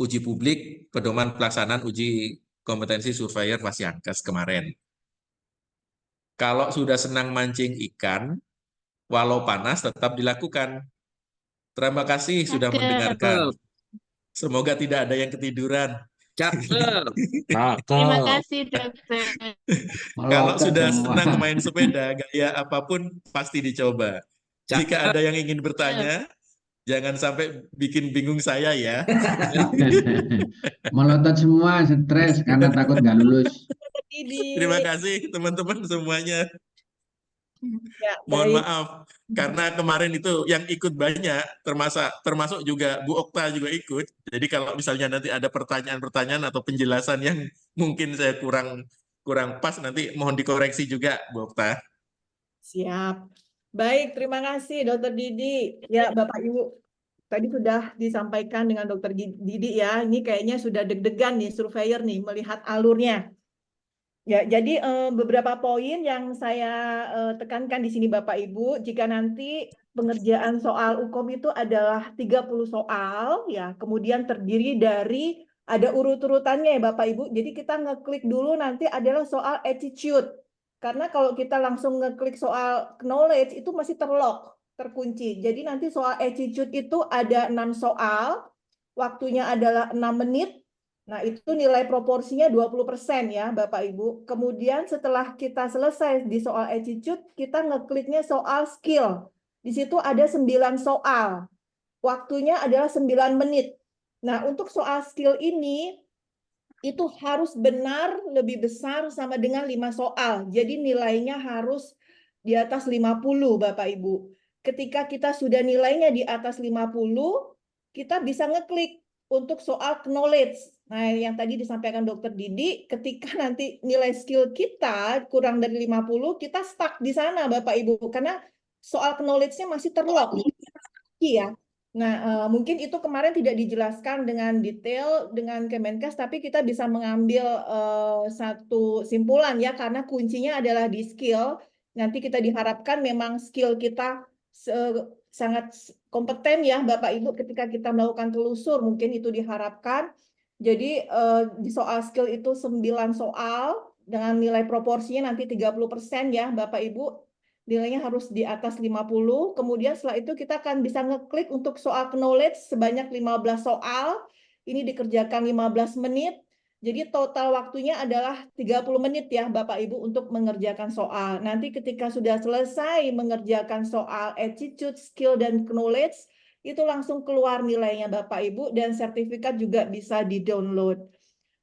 uji publik pedoman pelaksanaan uji kompetensi surveyor Fasiankes kemarin. Kalau sudah senang mancing ikan, walau panas tetap dilakukan. Terima kasih sudah mendengarkan. Semoga tidak ada yang ketiduran. Terima kasih, Dokter. Kalau Melotot sudah semua. senang main sepeda, gaya apapun pasti dicoba. Jika ada yang ingin bertanya, jangan sampai bikin bingung saya ya. Melotot semua, stres karena takut nggak lulus. Terima kasih teman-teman semuanya. Ya, Mohon baik. maaf karena kemarin itu yang ikut banyak, termasuk juga Bu Okta juga ikut. Jadi kalau misalnya nanti ada pertanyaan-pertanyaan atau penjelasan yang mungkin saya kurang pas, nanti mohon dikoreksi juga Bu Okta. Siap. Baik, terima kasih Dokter Didi. Ya, Bapak Ibu, tadi sudah disampaikan dengan Dokter Didi ya. Ini kayaknya sudah deg-degan nih surveyor nih melihat alurnya. Ya, jadi beberapa poin yang saya tekankan di sini Bapak Ibu, jika nanti pengerjaan soal UKOM itu adalah 30 soal ya, kemudian terdiri dari ada urut-urutannya ya Bapak Ibu. Jadi kita ngeklik dulu nanti adalah soal attitude. Karena kalau kita langsung ngeklik soal knowledge itu masih terlock, terkunci. Jadi nanti soal attitude itu ada 6 soal, waktunya adalah 6 menit. Nah, itu nilai proporsinya 20% ya, Bapak Ibu. Kemudian setelah kita selesai di soal attitude, kita ngekliknya soal skill. Di situ ada 9 soal. Waktunya adalah 9 menit. Nah, untuk soal skill ini, itu harus benar lebih besar sama dengan 5 soal. Jadi nilainya harus di atas 50, Bapak Ibu. Ketika kita sudah nilainya di atas 50, kita bisa ngeklik untuk soal knowledge. Nah, yang tadi disampaikan Dokter Didi, ketika nanti nilai skill kita kurang dari 50, kita stuck di sana, Bapak Ibu. Karena soal knowledge-nya masih terlock. Iya. Nah, mungkin itu kemarin tidak dijelaskan dengan detail dengan Kemenkes, tapi kita bisa mengambil satu simpulan ya, karena kuncinya adalah di skill. Nanti kita diharapkan memang skill kita sangat kompeten ya, Bapak Ibu, ketika kita melakukan telusur, mungkin itu diharapkan. Jadi di soal skill itu 9 soal dengan nilai proporsinya nanti 30% ya, Bapak Ibu. Nilainya harus di atas 50. Kemudian setelah itu kita akan bisa ngeklik untuk soal knowledge sebanyak 15 soal. Ini dikerjakan 15 menit. Jadi total waktunya adalah 30 menit ya Bapak Ibu untuk mengerjakan soal. Nanti ketika sudah selesai mengerjakan soal attitude, skill, dan knowledge, itu langsung keluar nilainya Bapak Ibu dan sertifikat juga bisa di-download.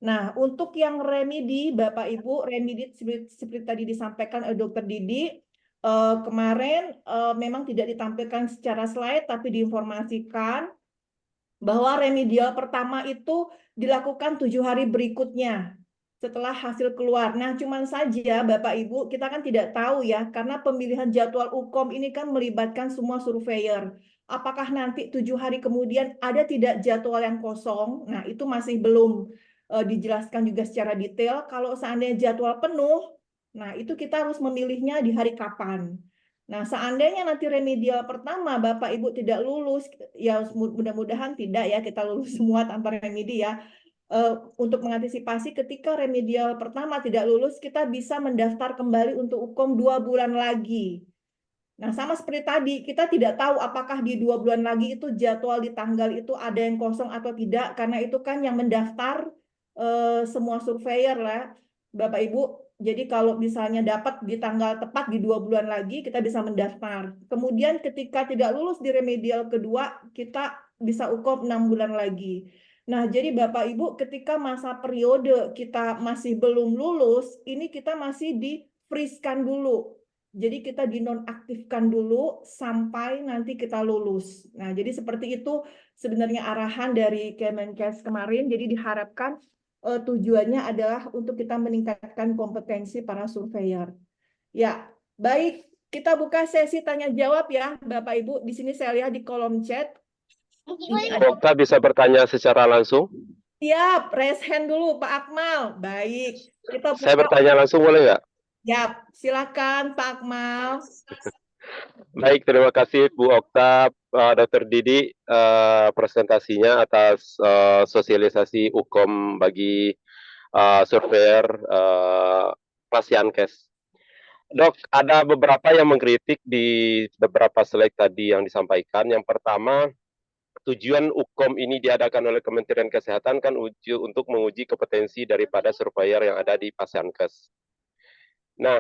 Nah, untuk yang remedi Bapak Ibu, remedi seperti tadi disampaikan oleh Dr. Didi, kemarin memang tidak ditampilkan secara slide, tapi diinformasikan bahwa remedial pertama itu dilakukan 7 hari berikutnya setelah hasil keluar. Nah, cuman saja Bapak Ibu, kita kan tidak tahu ya, karena pemilihan jadwal UKOM ini kan melibatkan semua surveyor. Apakah nanti 7 hari kemudian ada tidak jadwal yang kosong? Nah, itu masih belum dijelaskan juga secara detail. Kalau seandainya jadwal penuh, nah, itu kita harus memilihnya di hari kapan. Nah, seandainya nanti remedial pertama Bapak Ibu tidak lulus, ya mudah-mudahan tidak ya, kita lulus semua tanpa remedi ya. Untuk mengantisipasi ketika remedial pertama tidak lulus, kita bisa mendaftar kembali untuk UKOM 2 bulan lagi. Nah, sama seperti tadi, kita tidak tahu apakah di 2 bulan lagi itu jadwal di tanggal itu ada yang kosong atau tidak, karena itu kan yang mendaftar semua surveyor lah, Bapak Ibu. Jadi kalau misalnya dapat di tanggal tepat di 2 bulan lagi, kita bisa mendaftar. Kemudian ketika tidak lulus di remedial kedua, kita bisa UKOM 6 bulan lagi. Nah, jadi Bapak Ibu, ketika masa periode kita masih belum lulus, ini kita masih di-freeze-kan dulu. Jadi kita dinonaktifkan dulu sampai nanti kita lulus. Nah, jadi seperti itu sebenarnya arahan dari Kemenkes kemarin. Jadi diharapkan tujuannya adalah untuk kita meningkatkan kompetensi para surveyor. Ya, baik. Kita buka sesi tanya jawab ya, Bapak Ibu. Di sini saya lihat di kolom chat. Ini ada. Okta bisa bertanya secara langsung? Siap, raise hand dulu Pak Akmal. Baik. Kita Saya buka. bertanya langsung boleh nggak? Ya, silakan Pak Akmal. Baik, terima kasih Bu Okta, Dr. Didi, presentasinya atas sosialisasi UKOM bagi surveyor Pasienkes. Dok, ada beberapa yang mengkritik di beberapa slide tadi yang disampaikan. Yang pertama, tujuan UKOM ini diadakan oleh Kementerian Kesehatan kan untuk menguji kompetensi daripada surveyor yang ada di Pasienkes. Nah,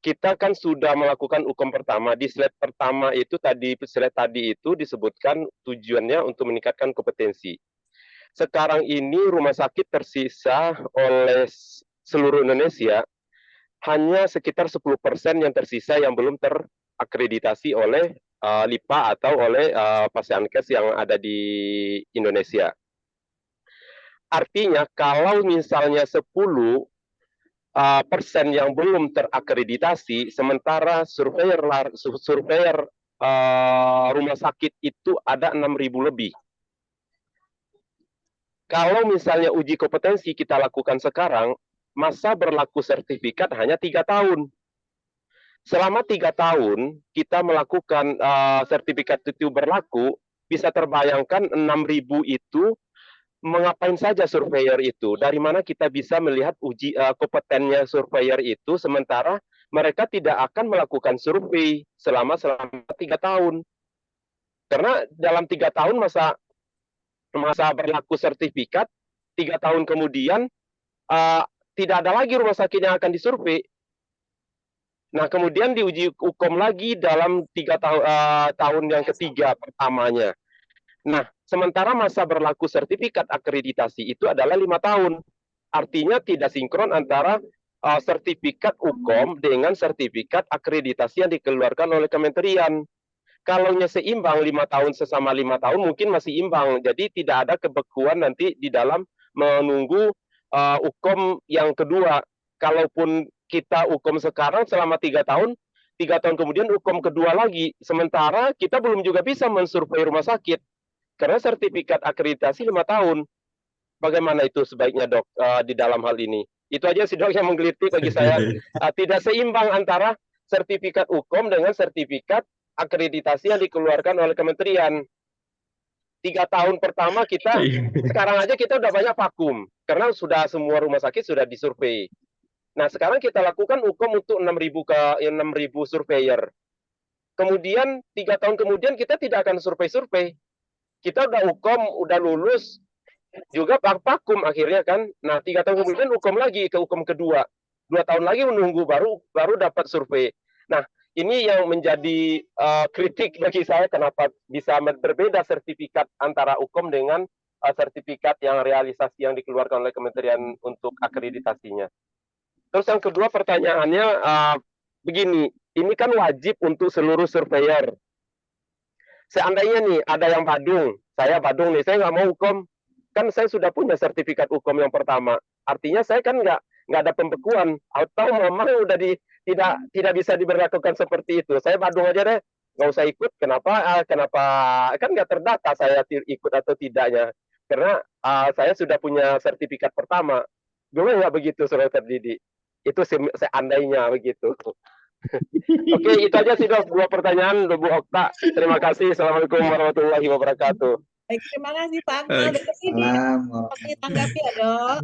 kita kan sudah melakukan UKOM pertama. Di slide pertama itu slide tadi itu disebutkan tujuannya untuk meningkatkan kompetensi. Sekarang ini rumah sakit tersisa oleh seluruh Indonesia hanya sekitar 10% yang tersisa yang belum terakreditasi oleh LIPA atau oleh Pasienkes yang ada di Indonesia. Artinya kalau misalnya 10% yang belum terakreditasi, sementara surveyor rumah sakit itu ada 6.000 lebih. Kalau misalnya uji kompetensi kita lakukan sekarang, masa berlaku sertifikat hanya 3 tahun. Selama 3 tahun kita melakukan sertifikat itu berlaku, bisa terbayangkan 6.000 itu mengapain saja surveyor itu? Dari mana kita bisa melihat uji kompetennya surveyor itu, sementara mereka tidak akan melakukan survei selama 3 tahun. Karena dalam 3 tahun masa berlaku sertifikat, 3 tahun kemudian tidak ada lagi rumah sakit yang akan disurvei. Nah, kemudian diuji UKOM lagi dalam 3 tahun yang ketiga pertamanya. Nah, sementara masa berlaku sertifikat akreditasi itu adalah 5 tahun. Artinya tidak sinkron antara sertifikat UKOM dengan sertifikat akreditasi yang dikeluarkan oleh kementerian. Kalau seimbang 5 tahun sesama 5 tahun mungkin masih imbang. Jadi tidak ada kebekuan nanti di dalam menunggu UKOM yang kedua. Kalaupun kita UKOM sekarang selama 3 tahun kemudian UKOM kedua lagi. Sementara kita belum juga bisa mensurvei rumah sakit. Karena sertifikat akreditasi 5 tahun. Bagaimana itu sebaiknya dok di dalam hal ini? Itu aja sih dok yang menggelitik bagi saya. Tidak seimbang antara sertifikat UKOM dengan sertifikat akreditasi yang dikeluarkan oleh kementerian. 3 tahun pertama kita, sekarang aja kita udah banyak vakum. Karena sudah semua rumah sakit sudah disurvei. Nah sekarang kita lakukan UKOM untuk 6.000 surveyor. Kemudian 3 tahun kemudian kita tidak akan survei-survei. Kita udah UKOM, udah lulus, juga vakum akhirnya kan. Nah 3 tahun kemudian UKOM lagi ke UKOM kedua. 2 tahun lagi menunggu baru dapat survei. Nah ini yang menjadi kritik bagi saya kenapa bisa berbeda sertifikat antara UKOM dengan sertifikat yang realisasi yang dikeluarkan oleh kementerian untuk akreditasinya. Terus yang kedua pertanyaannya begini, ini kan wajib untuk seluruh surveyor. Seandainya nih ada yang Badung, saya Badung nih, saya nggak mau UKOM, kan saya sudah punya sertifikat UKOM yang pertama. Artinya saya kan nggak ada pembekuan, atau memang udah tidak bisa diberlakukan seperti itu. Saya Badung aja deh, nggak usah ikut. Kenapa? Kan nggak terdata saya ikut atau tidaknya. Karena saya sudah punya sertifikat pertama. Gue nggak begitu, Saudara terdidik. Itu seandainya begitu. Oke, itu aja sih dok, 2 pertanyaan Bu Okta. Terima kasih. Assalamualaikum warahmatullahi wabarakatuh. Baik, terima kasih Pak Akmal. Baik. Dari sini seperti tanggapi ya dok.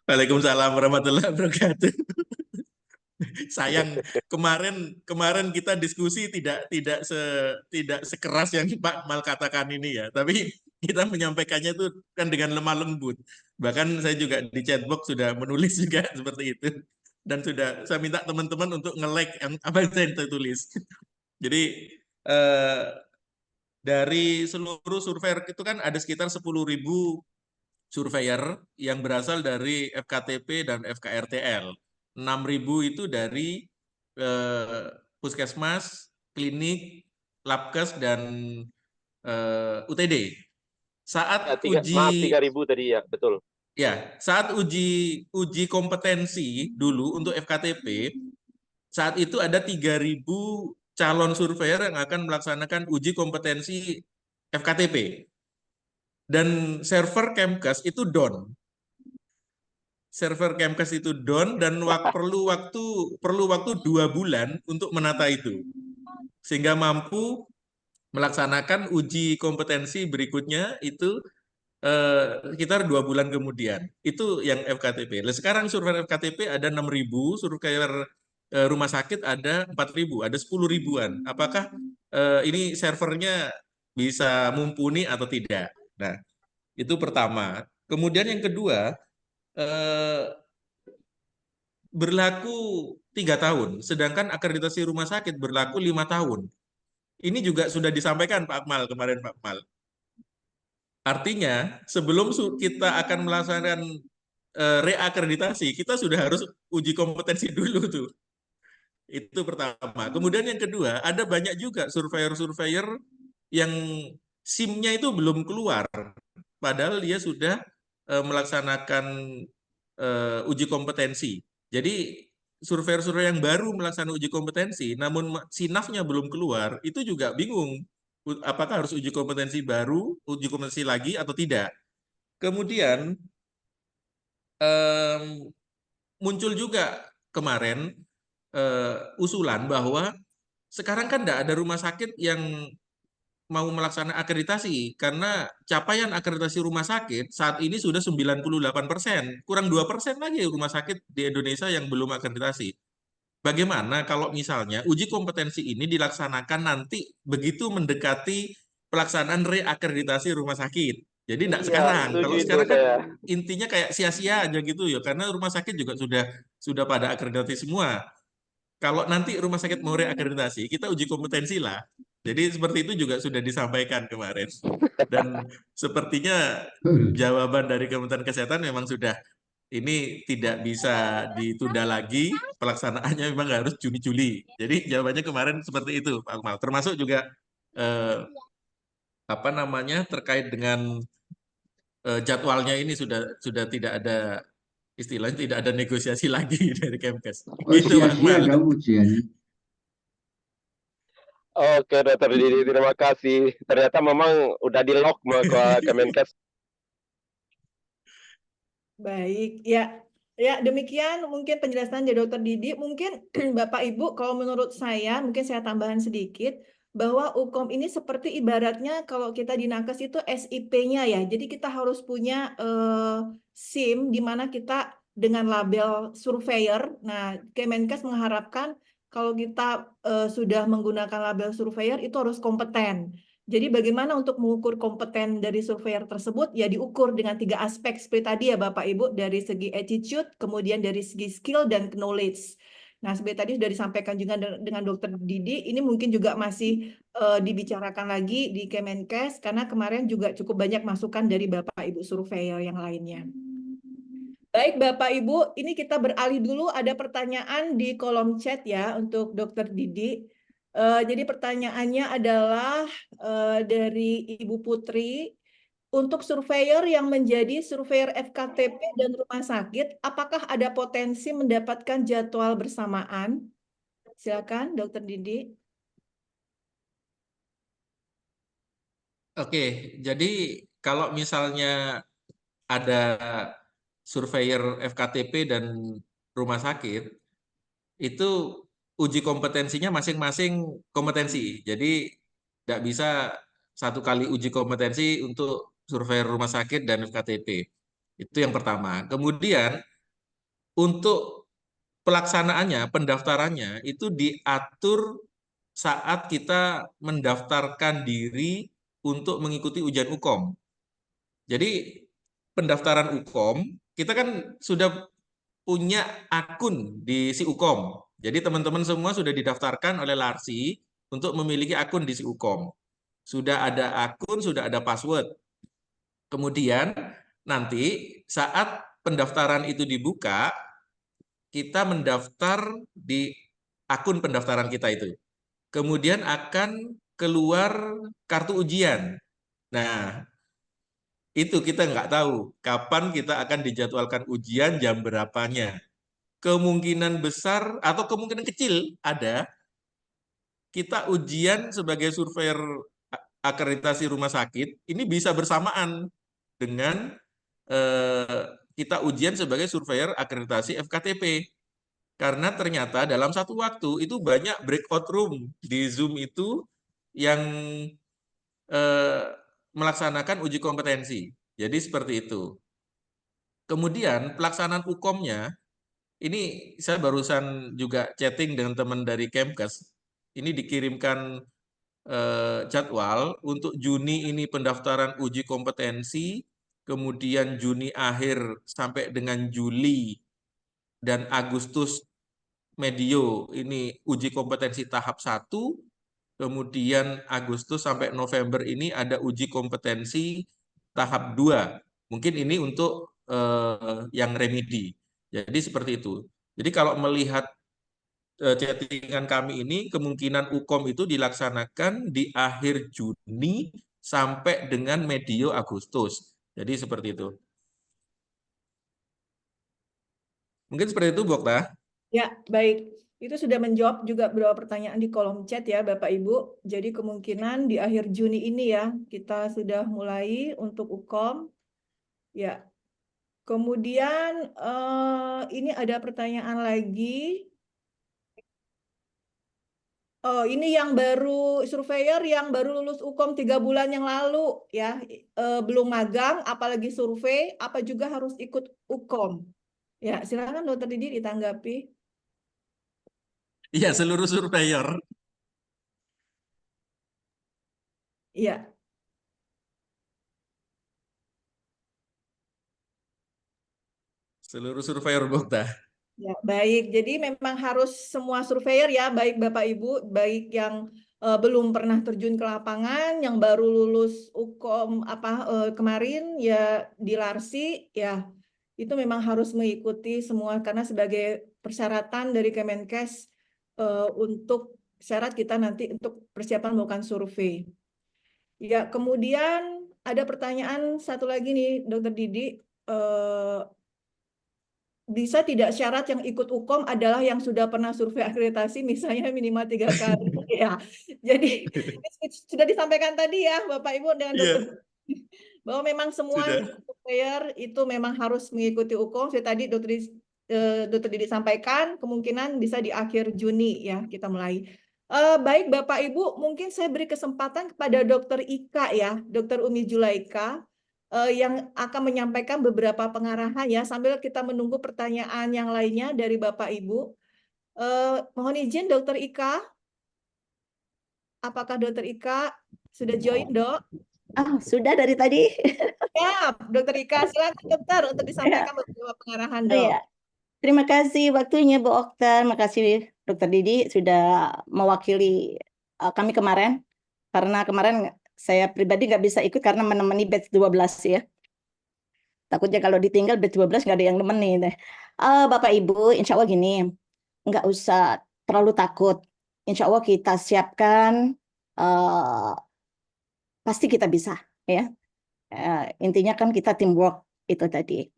Waalaikumsalam warahmatullahi wabarakatuh. Sayang kemarin kita diskusi tidak sekeras yang Pak Akmal katakan ini ya, tapi kita menyampaikannya itu kan dengan lemah lembut. Bahkan saya juga di chatbox sudah menulis juga seperti itu. Dan sudah saya minta teman-teman untuk nge-like apa yang saya tulis. Jadi dari seluruh surveyor itu kan ada sekitar 10.000 surveyor yang berasal dari FKTP dan FKRTL. 6.000 itu dari puskesmas, klinik, labkes, dan UTD. Saat Maaf 3.000 tadi ya, betul. Ya, saat uji kompetensi dulu untuk FKTP, saat itu ada 3.000 calon surveyor yang akan melaksanakan uji kompetensi FKTP. Dan server Kemkes itu down. Server Kemkes itu down dan perlu waktu 2 bulan untuk menata itu. Sehingga mampu melaksanakan uji kompetensi berikutnya itu sekitar 2 bulan kemudian. Itu yang FKTP. Sekarang surveyor FKTP ada 6.000, surveyor rumah sakit ada 4.000, ada 10.000-an. Apakah ini servernya bisa mumpuni atau tidak? Nah, itu pertama. Kemudian yang kedua, berlaku 3 tahun, sedangkan akreditasi rumah sakit berlaku 5 tahun. Ini juga sudah disampaikan Pak Akmal kemarin, Pak Akmal. Artinya, sebelum kita akan melaksanakan reakreditasi, kita sudah harus uji kompetensi dulu tuh. Itu pertama. Kemudian yang kedua, ada banyak juga surveyor-surveyor yang SIM-nya itu belum keluar, padahal dia sudah melaksanakan uji kompetensi. Jadi surveyor-surveyor yang baru melaksanakan uji kompetensi, namun SINAF-nya belum keluar, itu juga bingung. Apakah harus uji kompetensi baru, uji kompetensi lagi atau tidak? Kemudian muncul juga kemarin usulan bahwa sekarang kan tidak ada rumah sakit yang mau melaksanakan akreditasi karena capaian akreditasi rumah sakit saat ini sudah 98%, kurang 2% lagi rumah sakit di Indonesia yang belum akreditasi. Bagaimana kalau misalnya uji kompetensi ini dilaksanakan nanti begitu mendekati pelaksanaan reakreditasi rumah sakit. Jadi tidak sekarang. Kalau sekarang kan intinya kayak sia-sia aja gitu ya, karena rumah sakit juga sudah pada akreditasi semua. Kalau nanti rumah sakit mau reakreditasi, kita uji kompetensi lah. Jadi seperti itu juga sudah disampaikan kemarin. Dan sepertinya Betul. jawaban dari Kementerian Kesehatan memang sudah ini tidak bisa ditunda lagi, pelaksanaannya memang harus Juni-Juli. Jadi jawabannya kemarin seperti itu, Pak Akmal. Termasuk juga eh, apa namanya terkait dengan jadwalnya ini sudah tidak ada istilahnya tidak ada negosiasi lagi dari Kemkes. Oh, Gitu Pak sia-sia Akmal. dong ujiannya. Oke, Dokter Didi, terima kasih. Ternyata memang udah di-lock ke Kemenkes. Baik, ya demikian mungkin penjelasan dari Dokter Didi. Mungkin Bapak Ibu, kalau menurut saya, mungkin saya tambahan sedikit bahwa UKOM ini seperti ibaratnya kalau kita di Nakes itu SIP-nya ya. Jadi kita harus punya SIM di mana kita dengan label surveyor. Nah, Kemenkes mengharapkan kalau kita sudah menggunakan label surveyor itu harus kompeten. Jadi bagaimana untuk mengukur kompeten dari surveyor tersebut? Ya diukur dengan 3 aspek seperti tadi ya Bapak Ibu, dari segi attitude, kemudian dari segi skill dan knowledge. Nah seperti tadi sudah disampaikan juga dengan Dokter Didi, ini mungkin juga masih dibicarakan lagi di Kemenkes, karena kemarin juga cukup banyak masukan dari Bapak Ibu surveyor yang lainnya. Baik Bapak Ibu, ini kita beralih dulu, ada pertanyaan di kolom chat ya untuk Dokter Didi. Jadi pertanyaannya adalah dari Ibu Putri, untuk surveyor yang menjadi surveyor FKTP dan rumah sakit, apakah ada potensi mendapatkan jadwal bersamaan? Silakan, Dokter Didi. Oke, jadi kalau misalnya ada surveyor FKTP dan rumah sakit, itu uji kompetensinya masing-masing kompetensi. Jadi tidak bisa satu kali uji kompetensi untuk surveyor rumah sakit dan FKTP. Itu yang pertama. Kemudian untuk pelaksanaannya, pendaftarannya itu diatur saat kita mendaftarkan diri untuk mengikuti ujian UKOM. Jadi pendaftaran UKOM, kita kan sudah punya akun di si UKOM. Jadi teman-teman semua sudah didaftarkan oleh Larsi untuk memiliki akun di si UKOM. Sudah ada akun, sudah ada password. Kemudian nanti saat pendaftaran itu dibuka, kita mendaftar di akun pendaftaran kita itu. Kemudian akan keluar kartu ujian. Nah, itu kita nggak tahu kapan kita akan dijadwalkan ujian, jam berapanya. Kemungkinan besar atau kemungkinan kecil ada kita ujian sebagai surveyor akreditasi rumah sakit ini bisa bersamaan dengan kita ujian sebagai surveyor akreditasi FKTP. Karena ternyata dalam satu waktu itu banyak breakout room di Zoom itu yang melaksanakan uji kompetensi. Jadi seperti itu. Kemudian pelaksanaan UKOM-nya, ini saya barusan juga chatting dengan teman dari Kemkes. Ini dikirimkan jadwal untuk Juni ini pendaftaran uji kompetensi, kemudian Juni akhir sampai dengan Juli dan Agustus medio ini uji kompetensi tahap 1, kemudian Agustus sampai November ini ada uji kompetensi tahap 2. Mungkin ini untuk yang remedi. Jadi seperti itu. Jadi kalau melihat chattingan kami ini, kemungkinan UKOM itu dilaksanakan di akhir Juni sampai dengan medio Agustus. Jadi seperti itu. Mungkin seperti itu, Bu Okta. Ya, baik. Itu sudah menjawab juga beberapa pertanyaan di kolom chat ya, Bapak Ibu. Jadi kemungkinan di akhir Juni ini ya, kita sudah mulai untuk UKOM. Ya. Kemudian ini ada pertanyaan lagi. Oh, ini yang baru surveyor yang baru lulus UKOM 3 bulan yang lalu ya, belum magang, apalagi survei, apa juga harus ikut UKOM. Ya, silakan Dokter Didi ditanggapi. Iya, seluruh surveyor. Iya. Seluruh surveyor, Bu Okta. Ya, baik. Jadi memang harus semua surveyor ya, baik Bapak Ibu, baik yang belum pernah terjun ke lapangan, yang baru lulus UKOM kemarin ya di Larsi ya itu memang harus mengikuti semua karena sebagai persyaratan dari Kemenkes untuk syarat kita nanti untuk persiapan melakukan survei. Ya, kemudian ada pertanyaan satu lagi nih, Dokter Didi. Bisa tidak syarat yang ikut UKOM adalah yang sudah pernah survei akreditasi misalnya minimal 3 kali ya. Jadi sudah disampaikan tadi ya Bapak Ibu dengan Iya, Dokter bahwa memang semua sudah. surveyor itu memang harus mengikuti UKOM. Saya tadi Dokter Didi sampaikan kemungkinan bisa di akhir Juni ya kita mulai. Baik Bapak Ibu, mungkin saya beri kesempatan kepada Dokter Ika ya, Dokter Umi Julaika yang akan menyampaikan beberapa pengarahan ya sambil kita menunggu pertanyaan yang lainnya dari Bapak Ibu. Mohon izin Dokter Ika, apakah Dokter Ika sudah join Dok? Sudah dari tadi. Ya, Dokter Ika, silakan Dokter untuk Ya, disampaikan beberapa pengarahan oh Dok. ya. Terima kasih waktunya Bu Oktar. Makasih Dokter Didi sudah mewakili kami kemarin. Karena kemarin saya pribadi nggak bisa ikut karena menemani batch 12 ya. Takutnya kalau ditinggal batch 12 nggak ada yang nemenin. Bapak Ibu, insya Allah gini, nggak usah terlalu takut. Insya Allah kita siapkan, pasti kita bisa ya. Intinya kan kita teamwork itu tadi.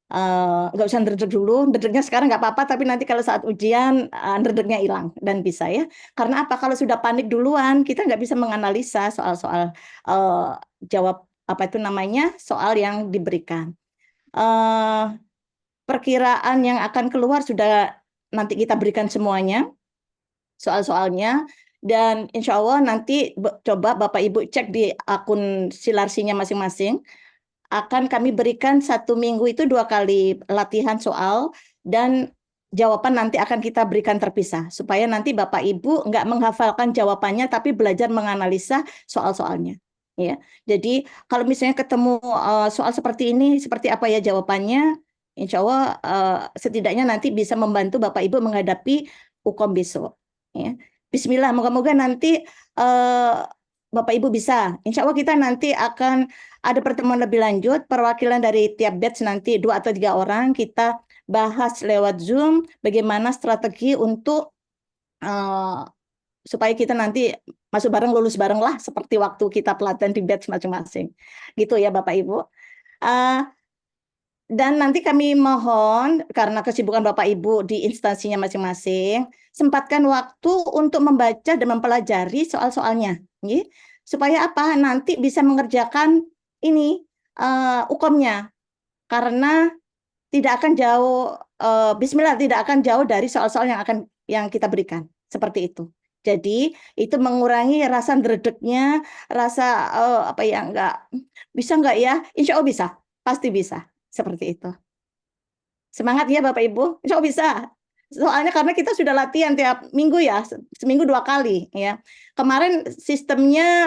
Nggak usah ndredeg dulu, ndredegnya sekarang nggak apa-apa, tapi nanti kalau saat ujian ndredegnya hilang dan bisa ya. Karena apa? Kalau sudah panik duluan, kita nggak bisa menganalisa soal-soal jawab apa itu namanya soal yang diberikan. Perkiraan yang akan keluar sudah nanti kita berikan semuanya soal-soalnya. Dan insya Allah nanti coba Bapak Ibu cek di akun Silarsinya masing-masing. Akan kami berikan 1 minggu itu 2 kali latihan soal dan jawaban nanti akan kita berikan terpisah. Supaya nanti Bapak Ibu nggak menghafalkan jawabannya tapi belajar menganalisa soal-soalnya. Ya, jadi kalau misalnya ketemu soal seperti ini, seperti apa ya jawabannya, insya Allah setidaknya nanti bisa membantu Bapak Ibu menghadapi UKOM besok. Ya. Bismillah, moga-moga nanti Bapak Ibu bisa. Insya Allah kita nanti akan ada pertemuan lebih lanjut, perwakilan dari tiap batch nanti 2 atau 3 orang, kita bahas lewat Zoom bagaimana strategi untuk supaya kita nanti masuk bareng, lulus bareng lah, seperti waktu kita pelatihan di batch masing-masing. Gitu ya Bapak Ibu. Dan nanti kami mohon, karena kesibukan Bapak Ibu di instansinya masing-masing, sempatkan waktu untuk membaca dan mempelajari soal-soalnya. Supaya apa? Nanti bisa mengerjakan ini UKOM-nya. Karena tidak akan jauh, bismillah, tidak akan jauh dari soal-soal yang kita berikan. Seperti itu. Jadi itu mengurangi rasa ndredegnya, rasa apa ya, bisa nggak ya? Insya Allah bisa, pasti bisa. Seperti itu. Semangat ya Bapak Ibu, insya Allah bisa. Soalnya karena kita sudah latihan tiap minggu ya, seminggu 2 kali ya. Kemarin sistemnya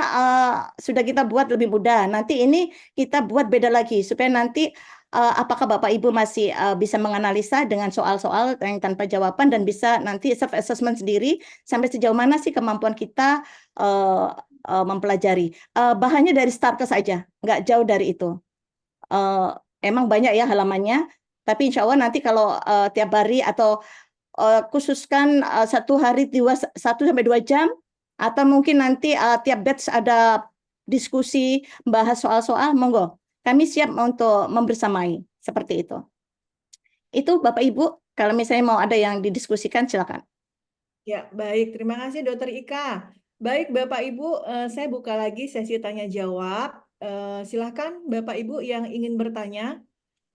sudah kita buat lebih mudah. Nanti ini kita buat beda lagi supaya nanti apakah Bapak Ibu masih bisa menganalisa dengan soal-soal yang tanpa jawaban dan bisa nanti self assessment sendiri sampai sejauh mana sih kemampuan kita mempelajari. Bahannya dari Starkes saja, nggak jauh dari itu. Emang banyak ya halamannya, tapi insya Allah nanti kalau tiap hari atau khususkan 1 hari 1 sampai 2 jam, atau mungkin nanti tiap batch ada diskusi bahas soal-soal, monggo. Kami siap untuk membersamai, seperti itu. Itu Bapak Ibu, kalau misalnya mau ada yang didiskusikan silakan. Ya, baik. Terima kasih Dokter Ika. Baik Bapak Ibu, saya buka lagi sesi tanya jawab. Silakan Bapak Ibu yang ingin bertanya.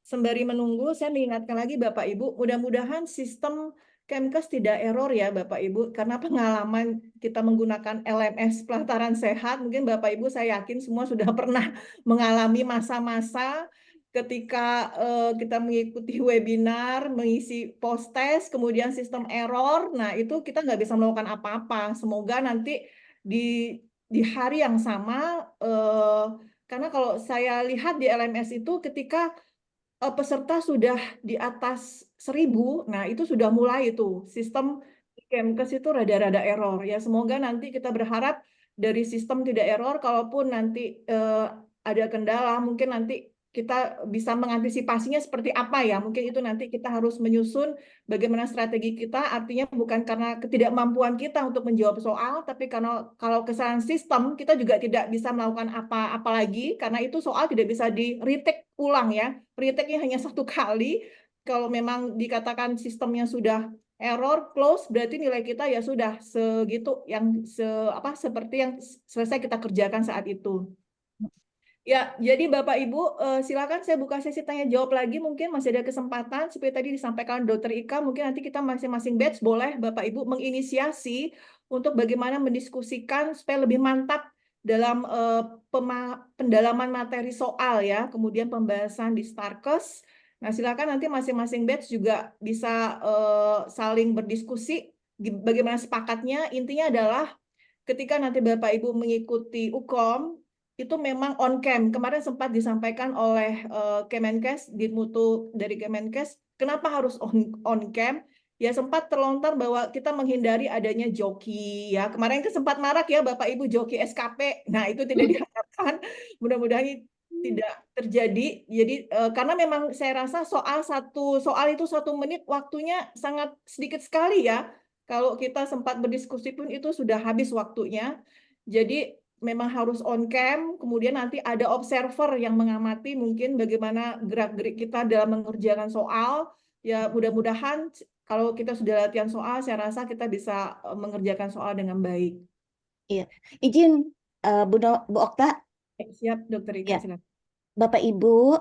Sembari menunggu, saya mengingatkan lagi Bapak Ibu, mudah-mudahan sistem Kemkes tidak error ya Bapak Ibu, karena pengalaman kita menggunakan LMS Pelataran Sehat, mungkin Bapak Ibu saya yakin semua sudah pernah mengalami masa-masa ketika kita mengikuti webinar, mengisi post-test, kemudian sistem error, nah itu kita nggak bisa melakukan apa-apa. Semoga nanti di hari yang sama, karena kalau saya lihat di LMS itu ketika peserta sudah di atas 1.000, nah itu sudah mulai itu sistem Kemkes itu rada-rada error ya. Semoga nanti kita berharap dari sistem tidak error. Kalaupun nanti ada kendala, mungkin nanti kita bisa mengantisipasinya seperti apa ya. Mungkin itu nanti kita harus menyusun bagaimana strategi kita. Artinya bukan karena ketidakmampuan kita untuk menjawab soal, tapi karena kalau kesalahan sistem kita juga tidak bisa melakukan apa-apa lagi karena itu soal tidak bisa di retake ulang ya. Retake-nya hanya satu kali. Kalau memang dikatakan sistemnya sudah error close, berarti nilai kita ya sudah segitu yang seperti yang selesai kita kerjakan saat itu. Ya, jadi Bapak Ibu, silakan saya buka sesi tanya jawab lagi, mungkin masih ada kesempatan seperti tadi disampaikan Dr. Ika, mungkin nanti kita masing-masing batch boleh Bapak Ibu menginisiasi untuk bagaimana mendiskusikan supaya lebih mantap dalam pendalaman materi soal ya, kemudian pembahasan di Starkes. Nah, silakan nanti masing-masing batch juga bisa saling berdiskusi bagaimana sepakatnya. Intinya adalah ketika nanti Bapak Ibu mengikuti UKOM, itu memang on cam. Kemarin sempat disampaikan oleh Kemenkes, Ditmutu dari Kemenkes, kenapa harus on cam? Ya sempat terlontar bahwa kita menghindari adanya joki ya. Kemarin kan sempat marak ya Bapak Ibu joki SKP. Nah, itu tidak diharapkan. Mudah-mudahan tidak terjadi. Jadi karena memang saya rasa soal itu 1 menit waktunya sangat sedikit sekali ya. Kalau kita sempat berdiskusi pun itu sudah habis waktunya. Jadi memang harus on cam, kemudian nanti ada observer yang mengamati mungkin bagaimana gerak-gerik kita dalam mengerjakan soal. Ya mudah-mudahan kalau kita sudah latihan soal, saya rasa kita bisa mengerjakan soal dengan baik. Iya, izin Bu Okta. Siap, Dokter Ika, Ya. silakan. Bapak Ibu,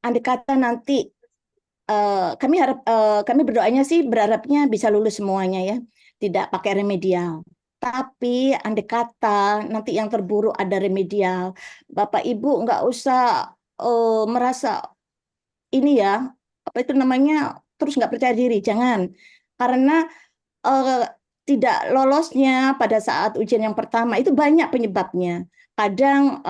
andai kata nanti kami berdoanya sih berharapnya bisa lulus semuanya ya, tidak pakai remedial. Tapi andai kata nanti yang terburuk ada remedial, Bapak Ibu nggak usah merasa ini ya, apa itu namanya, terus nggak percaya diri, jangan. Karena tidak lolosnya pada saat ujian yang pertama itu banyak penyebabnya. Kadang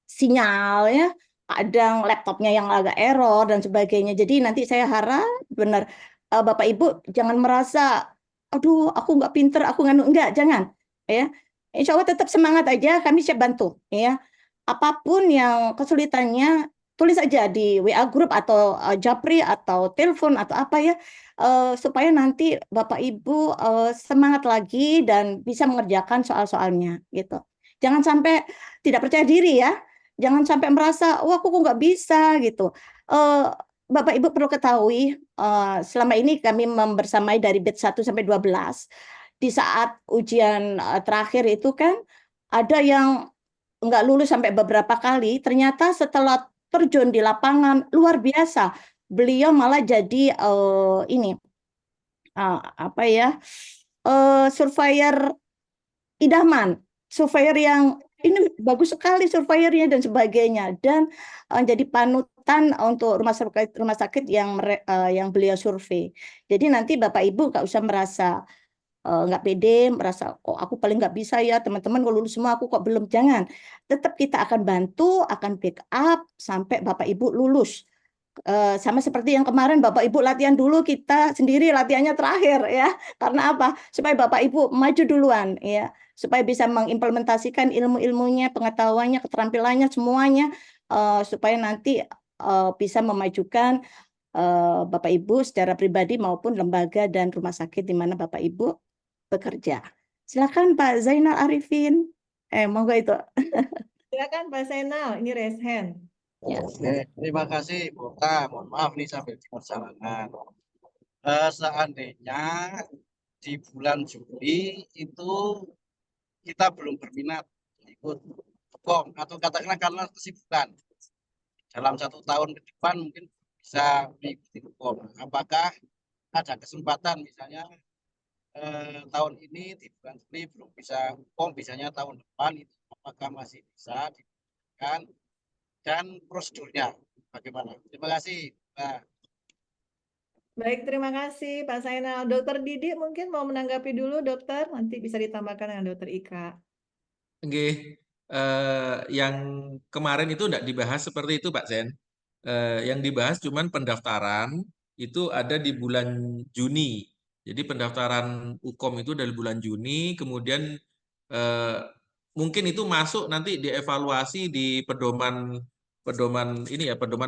sinyal ya, kadang laptopnya yang agak error dan sebagainya. Jadi nanti saya harap benar Bapak Ibu jangan merasa, aduh aku nggak pinter, aku nggak, jangan ya. Insya Allah tetap semangat aja, kami siap bantu ya. Apapun yang kesulitannya tulis aja di WA group atau Japri atau telepon atau apa ya, supaya nanti Bapak Ibu semangat lagi dan bisa mengerjakan soal-soalnya gitu. Jangan sampai tidak percaya diri ya. Jangan sampai merasa, wah aku kok nggak bisa gitu. Bapak Ibu perlu ketahui, selama ini kami membersamai dari batch 1 sampai 12. Di saat ujian terakhir itu kan ada yang nggak lulus sampai beberapa kali. Ternyata setelah terjun di lapangan luar biasa. Beliau malah jadi apa ya, surveyor idaman, surveyor yang ini bagus sekali surveyornya dan sebagainya, dan jadi panutan untuk rumah sakit yang beliau survei. Jadi nanti Bapak Ibu nggak usah merasa nggak pede, merasa kok aku paling nggak bisa ya, teman-teman kalau lulus semua aku kok belum. Jangan, tetap kita akan bantu, akan backup sampai Bapak Ibu lulus. Sama seperti yang kemarin Bapak Ibu latihan dulu, kita sendiri latihannya terakhir ya. Karena apa? Supaya Bapak Ibu maju duluan ya, supaya bisa mengimplementasikan ilmu-ilmunya, pengetahuannya, keterampilannya semuanya, supaya nanti bisa memajukan Bapak Ibu secara pribadi maupun lembaga dan rumah sakit di mana Bapak Ibu bekerja. Silakan Pak Zainal Arifin. Monggo itu. Silakan Pak Zainal, ini raise hand. Ya. Oke, terima kasih Bu Okta. Mohon maaf nih sambil di perjalanan. Seandainya di bulan Juli itu kita belum berminat ikut UKOM atau katakanlah karena kesibukan, dalam 1 tahun ke depan mungkin bisa mengikuti UKOM. Apakah ada kesempatan misalnya tahun ini di bulan Juli belum bisa UKOM, bisanya tahun depan itu apakah masih bisa diberikan? Dan prosedurnya bagaimana? Terima kasih. Nah. Baik, terima kasih Pak Zainal. Dokter Didi mungkin mau menanggapi dulu, dokter. Nanti bisa ditambahkan dengan Dokter Ika. Oke, yang kemarin itu tidak dibahas seperti itu Pak Zen. Yang dibahas cuman pendaftaran itu ada di bulan Juni. Jadi pendaftaran UKOM itu dari bulan Juni, kemudian mungkin itu masuk nanti dievaluasi di pedoman pedoman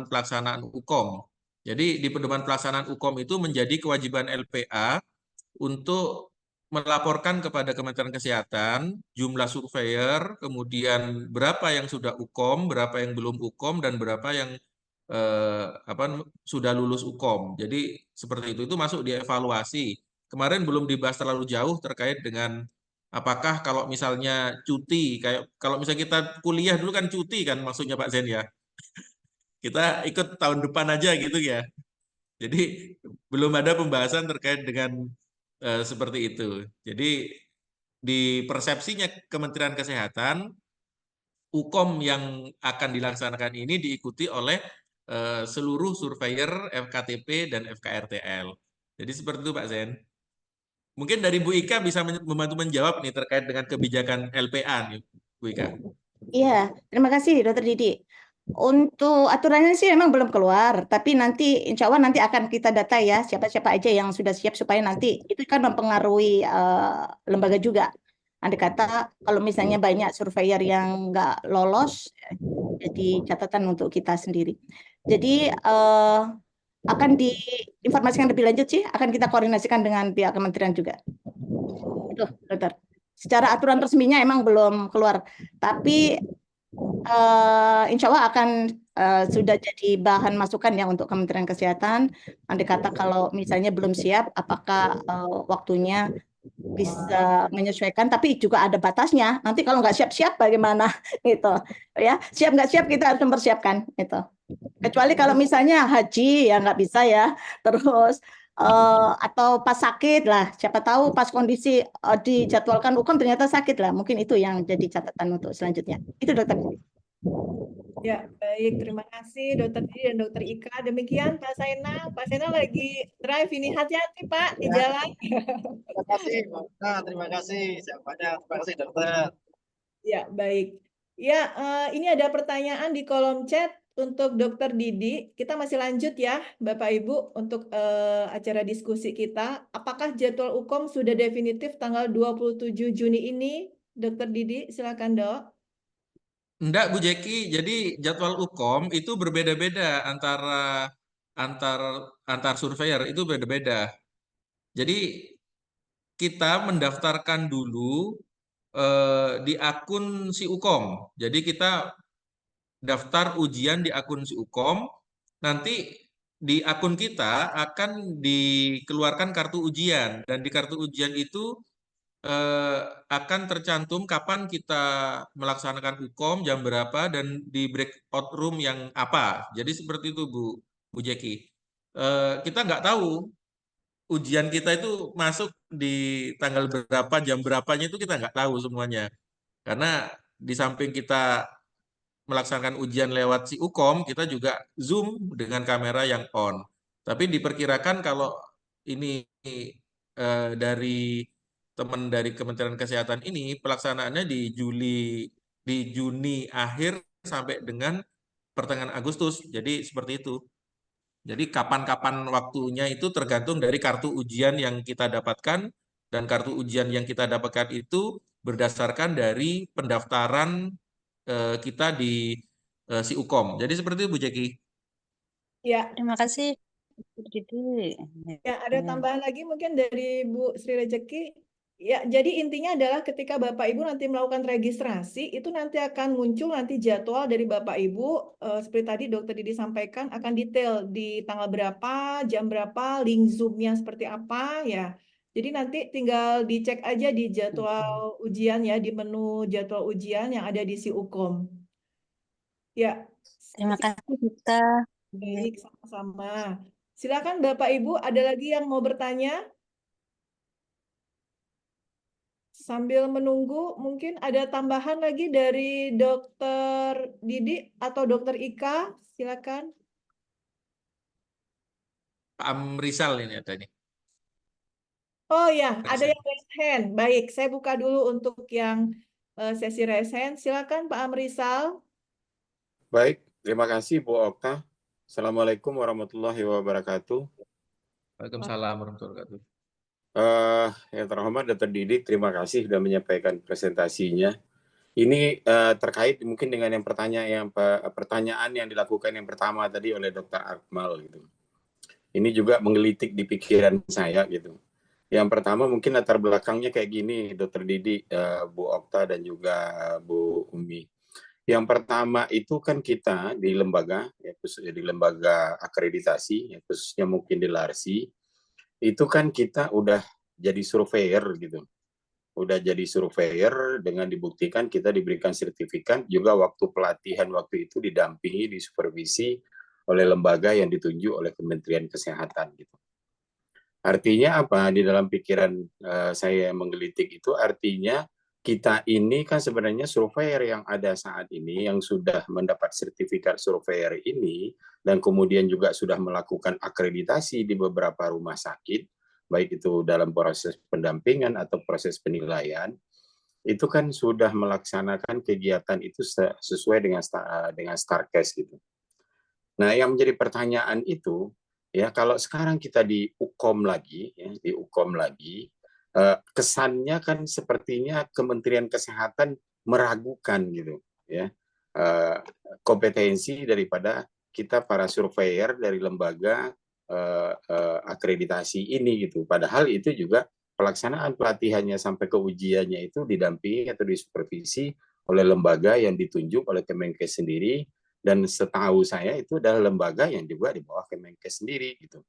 pelaksanaan UKOM. Jadi di pedoman pelaksanaan UKOM itu menjadi kewajiban LPA untuk melaporkan kepada Kementerian Kesehatan jumlah surveyor, kemudian berapa yang sudah UKOM, berapa yang belum UKOM, dan berapa yang sudah lulus UKOM. Jadi seperti itu masuk dievaluasi. Kemarin belum dibahas terlalu jauh terkait dengan apakah kalau misalnya cuti, kayak kalau misalnya kita kuliah dulu kan cuti kan maksudnya Pak Zen ya. Kita ikut tahun depan aja gitu ya. Jadi belum ada pembahasan terkait dengan seperti itu. Jadi di persepsinya Kementerian Kesehatan, UKOM yang akan dilaksanakan ini diikuti oleh seluruh surveyor FKTP dan FKRTL. Jadi seperti itu Pak Zen. Mungkin dari Bu Ika bisa membantu menjawab nih terkait dengan kebijakan LPA nih, Bu Ika. Iya, terima kasih Dokter Didi. Untuk aturannya sih memang belum keluar, tapi nanti insya Allah nanti akan kita data ya siapa-siapa aja yang sudah siap supaya nanti itu kan mempengaruhi lembaga juga. Andai kata kalau misalnya banyak surveyor yang nggak lolos, jadi catatan untuk kita sendiri. Jadi akan diinformasikan lebih lanjut sih, akan kita koordinasikan dengan pihak kementerian juga. Itu, Dokter. Secara aturan resminya emang belum keluar, tapi insya Allah akan sudah jadi bahan masukan ya untuk Kementerian Kesehatan. Andai kata kalau misalnya belum siap, apakah waktunya bisa menyesuaikan, tapi juga ada batasnya. Nanti kalau nggak siap-siap bagaimana gitu ya? Siap nggak siap kita harus mempersiapkan itu. Kecuali kalau misalnya haji ya nggak bisa ya. Terus atau pas sakit lah, siapa tahu pas kondisi dijadwalkan UKOM ternyata sakit lah. Mungkin itu yang jadi catatan untuk selanjutnya. Itu Dokter. Ya, baik. Terima kasih Dokter Didi dan Dokter Ika. Demikian Pak Saina. Pak Saina lagi drive ini. Hati-hati Pak di jalan. Terima kasih, Mbak. Terima kasih. Siapanya? Terima kasih, Dokter. Ya, baik. Ya, ini ada pertanyaan di kolom chat untuk Dokter Didi. Kita masih lanjut ya, Bapak Ibu, untuk acara diskusi kita. Apakah jadwal UKOM sudah definitif tanggal 27 Juni ini? Dokter Didi, silakan, Dok. Enggak, Bu Jeki. Jadi jadwal UKOM itu berbeda-beda antar surveyor itu beda-beda. Jadi kita mendaftarkan dulu di akun si UKOM. Jadi kita daftar ujian di akun si UKOM. Nanti di akun kita akan dikeluarkan kartu ujian dan di kartu ujian itu akan tercantum kapan kita melaksanakan UKOM, jam berapa, dan di breakout room yang apa. Jadi seperti itu Bu Jeki. Kita nggak tahu ujian kita itu masuk di tanggal berapa, jam berapanya itu kita nggak tahu semuanya. Karena di samping kita melaksanakan ujian lewat si UKOM, kita juga Zoom dengan kamera yang on. Tapi diperkirakan kalau ini dari teman dari Kementerian Kesehatan ini pelaksanaannya di Juni akhir sampai dengan pertengahan Agustus. Jadi seperti itu. Jadi kapan-kapan waktunya itu tergantung dari kartu ujian yang kita dapatkan dan kartu ujian yang kita dapatkan itu berdasarkan dari pendaftaran kita di si UKOM. Jadi seperti itu Bu Jeki. Ya, Terima kasih. Didi. ya, ada tambahan lagi mungkin dari Bu Sri Rejeki. Ya, jadi intinya adalah ketika Bapak Ibu nanti melakukan registrasi, itu nanti akan muncul nanti jadwal dari Bapak Ibu, seperti tadi Dokter Didi sampaikan, akan detail di tanggal berapa, jam berapa, link Zoom-nya seperti apa, ya. Jadi nanti tinggal dicek aja di jadwal ujian ya, di menu jadwal ujian yang ada di si UKOM. Ya, Terima kasih, Dita. baik, sama-sama. Silakan Bapak Ibu, ada lagi yang mau bertanya? Sambil menunggu, mungkin ada tambahan lagi dari Dokter Didi atau Dokter Ika, silakan. Pak Amrizal ini ada nih. Oh ya, ada Amrizal. yang raise hand. Baik, saya buka dulu untuk yang sesi raise hand. Silakan Pak Amrizal. Baik, terima kasih Bu Oka. Assalamualaikum warahmatullahi wabarakatuh. Waalaikumsalam warahmatullahi wabarakatuh. Yang terhormat Dr. Didik, terima kasih sudah menyampaikan presentasinya. Ini terkait mungkin dengan yang pertanyaan yang dilakukan yang pertama tadi oleh Dr. Akmal gitu. Ini juga menggelitik di pikiran saya gitu. Yang pertama mungkin latar belakangnya kayak gini, Dr. Didik, Bu Okta dan juga Bu Umi. Yang pertama itu kan kita di lembaga, ya khususnya di lembaga akreditasi, ya khususnya mungkin di LARSI, itu kan kita udah jadi surveyor gitu. Udah jadi surveyor dengan dibuktikan kita diberikan sertifikat, juga waktu pelatihan waktu itu didampingi, disupervisi oleh lembaga yang ditunjuk oleh Kementerian Kesehatan gitu. Artinya apa? Di dalam pikiran saya yang menggelitik itu artinya kita ini kan sebenarnya surveyor yang ada saat ini yang sudah mendapat sertifikat surveyor ini dan kemudian juga sudah melakukan akreditasi di beberapa rumah sakit, baik itu dalam proses pendampingan atau proses penilaian, itu kan sudah melaksanakan kegiatan itu sesuai dengan Starkes gitu. Nah, yang menjadi pertanyaan itu, ya kalau sekarang kita di UKOM lagi, ya, di UKOM lagi, kesannya kan sepertinya Kementerian Kesehatan meragukan gitu, ya, kompetensi daripada kita para surveyor dari lembaga akreditasi ini gitu. Padahal itu juga pelaksanaan pelatihannya sampai ke ujiannya itu didampingi atau disupervisi oleh lembaga yang ditunjuk oleh Kemenkes sendiri, dan setahu saya itu adalah lembaga yang juga di bawah Kemenkes sendiri gitu.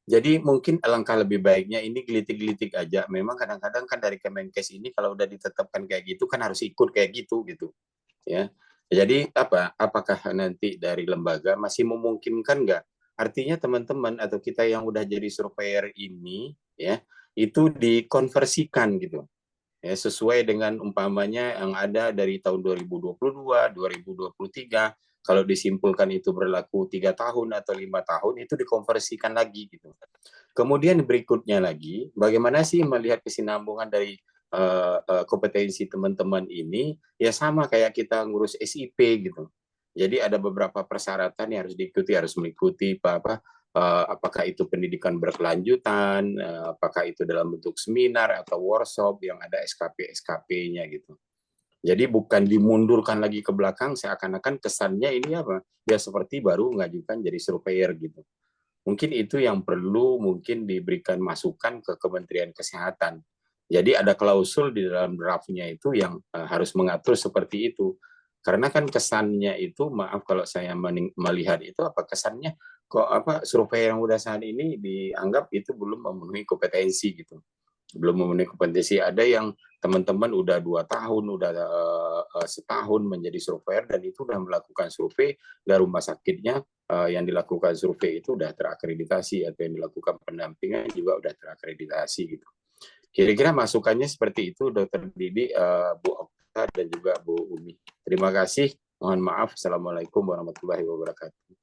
Jadi mungkin alangkah lebih baiknya ini gelitik-gelitik aja. Memang kadang-kadang kan dari Kemenkes ini kalau udah ditetapkan kayak gitu kan harus ikut kayak gitu gitu. Ya. Jadi apakah nanti dari lembaga masih memungkinkan nggak? Artinya teman-teman atau kita yang udah jadi surveyor ini ya itu dikonversikan gitu. Ya, sesuai dengan umpamanya yang ada dari tahun 2022, 2023, kalau disimpulkan itu berlaku 3 tahun atau 5 tahun, itu dikonversikan lagi gitu. Kemudian berikutnya lagi, bagaimana sih melihat kesinambungan dari kompetensi teman-teman ini, ya sama kayak kita ngurus SIP gitu. Jadi ada beberapa persyaratan yang harus diikuti, harus mengikuti apakah itu pendidikan berkelanjutan, apakah itu dalam bentuk seminar atau workshop yang ada SKP-SKP-nya gitu. Jadi bukan dimundurkan lagi ke belakang, seakan-akan kesannya ini apa? Ya seperti baru mengajukan jadi surveyor gitu. Mungkin itu yang perlu mungkin diberikan masukan ke Kementerian Kesehatan. Jadi ada klausul di dalam draftnya itu yang harus mengatur seperti itu. Karena kan kesannya itu, maaf kalau saya melihat itu, kesannya kok survei yang udah saat ini dianggap itu belum memenuhi kompetensi gitu. Belum memenuhi kompetensi. Ada yang teman-teman udah 2 tahun, udah setahun menjadi surveyor dan itu udah melakukan survei dan rumah sakitnya yang dilakukan survei itu udah terakreditasi atau yang dilakukan pendampingan juga udah terakreditasi gitu. Kira-kira masukannya seperti itu, Dr. Didi, Bu Okta dan juga Bu Umi. Terima kasih. Mohon maaf. Assalamualaikum warahmatullahi wabarakatuh.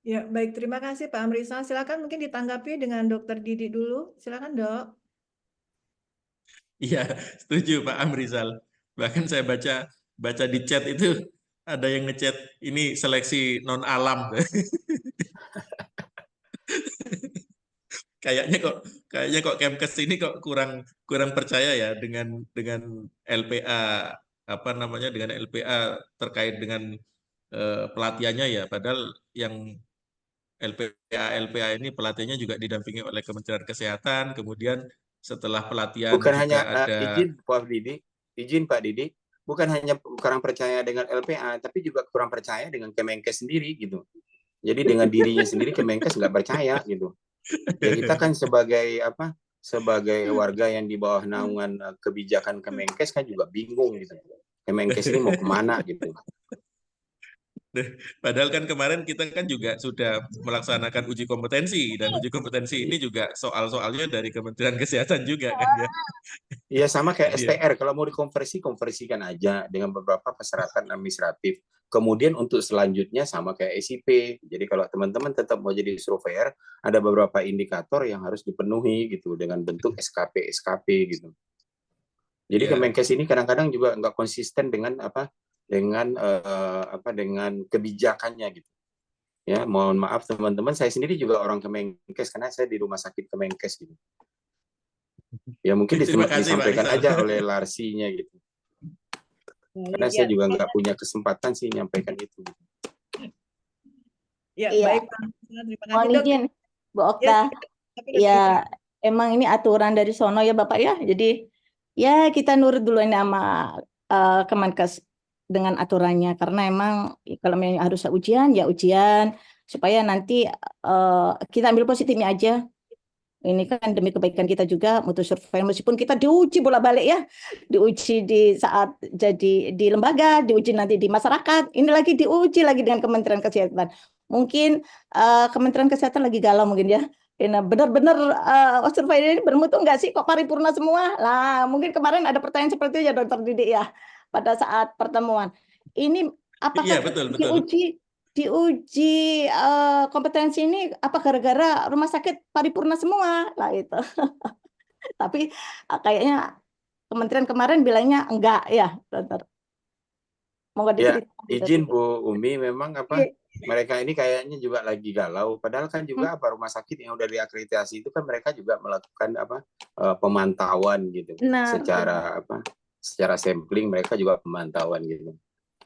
Ya, baik. Terima kasih Pak Amrizal. Silakan mungkin ditanggapi dengan Dr. Didi dulu. Silakan, Dok. Iya, setuju Pak Amrizal. Bahkan saya baca di chat itu ada yang ngechat ini seleksi non alam. kayaknya kok Kemkes ini kok kurang percaya ya dengan LPA dengan LPA terkait dengan pelatihannya ya, padahal yang LPA ini pelatihannya juga didampingi oleh Kementerian Kesehatan, kemudian setelah pelatihan Bukan juga hanya ada izin Pak Didi, bukan hanya kurang percaya dengan LPA, tapi juga kurang percaya dengan Kemenkes sendiri gitu. Jadi dengan dirinya sendiri Kemenkes nggak percaya gitu. Ya kita kan sebagai warga yang di bawah naungan kebijakan Kemenkes kan juga bingung gitu. Kemenkes ini mau kemana gitu. Padahal kan kemarin kita kan juga sudah melaksanakan uji kompetensi, dan uji kompetensi ini juga soal-soalnya dari Kementerian Kesehatan juga kan ya. Iya sama kayak Jadi, STR, kalau mau konversikan aja dengan beberapa persyaratan administratif. Kemudian untuk selanjutnya sama kayak SIP. Jadi kalau teman-teman tetap mau jadi surveyor, ada beberapa indikator yang harus dipenuhi gitu dengan bentuk SKP gitu. Jadi ya. Kemenkes ini kadang-kadang juga nggak konsisten dengan kebijakannya gitu. Ya, mohon maaf teman-teman, saya sendiri juga orang Kemenkes karena saya di rumah sakit Kemenkes gitu. Ya mungkin Terima kasih Pak disampaikan Rizal. aja oleh Larsinya gitu. Karena Baik, saya ya, juga nggak punya kesempatan sih nyampaikan itu. ya, Iya, baik Pak Rizal, terima kasih mohon Dok. izin, Bu Ya, Okta. tapi Dok, Ya, emang ini aturan dari sono ya Bapak ya. Jadi ya kita nurut dulu ini sama Kemenkes dengan aturannya. Karena emang kalau memang harus ujian ya ujian supaya nanti kita ambil positifnya aja. Ini kan demi kebaikan kita juga, mutu survei meskipun kita diuji bolak-balik ya, diuji di saat jadi di lembaga, diuji nanti di masyarakat, ini lagi diuji lagi dengan Kementerian Kesehatan. Mungkin Kementerian Kesehatan lagi galau mungkin ya. Ini benar-benar survei ini bermutu nggak sih? Kok paripurna semua? Lah, mungkin kemarin ada pertanyaan seperti itu ya Dokter Didik ya pada saat pertemuan. Ini Iya, apakah betul. diuji kompetensi ini apa gara-gara rumah sakit paripurna semua lah itu. Tapi kayaknya kementerian kemarin bilangnya enggak ya, Dokter. Monggo Ya, diceritakan. izin Bu Umi, memang apa Iya. mereka ini kayaknya juga lagi galau. Padahal kan juga apa rumah sakit yang udah diakreditasi itu kan mereka juga melakukan apa pemantauan gitu. Benar. Secara sampling mereka juga pemantauan gitu.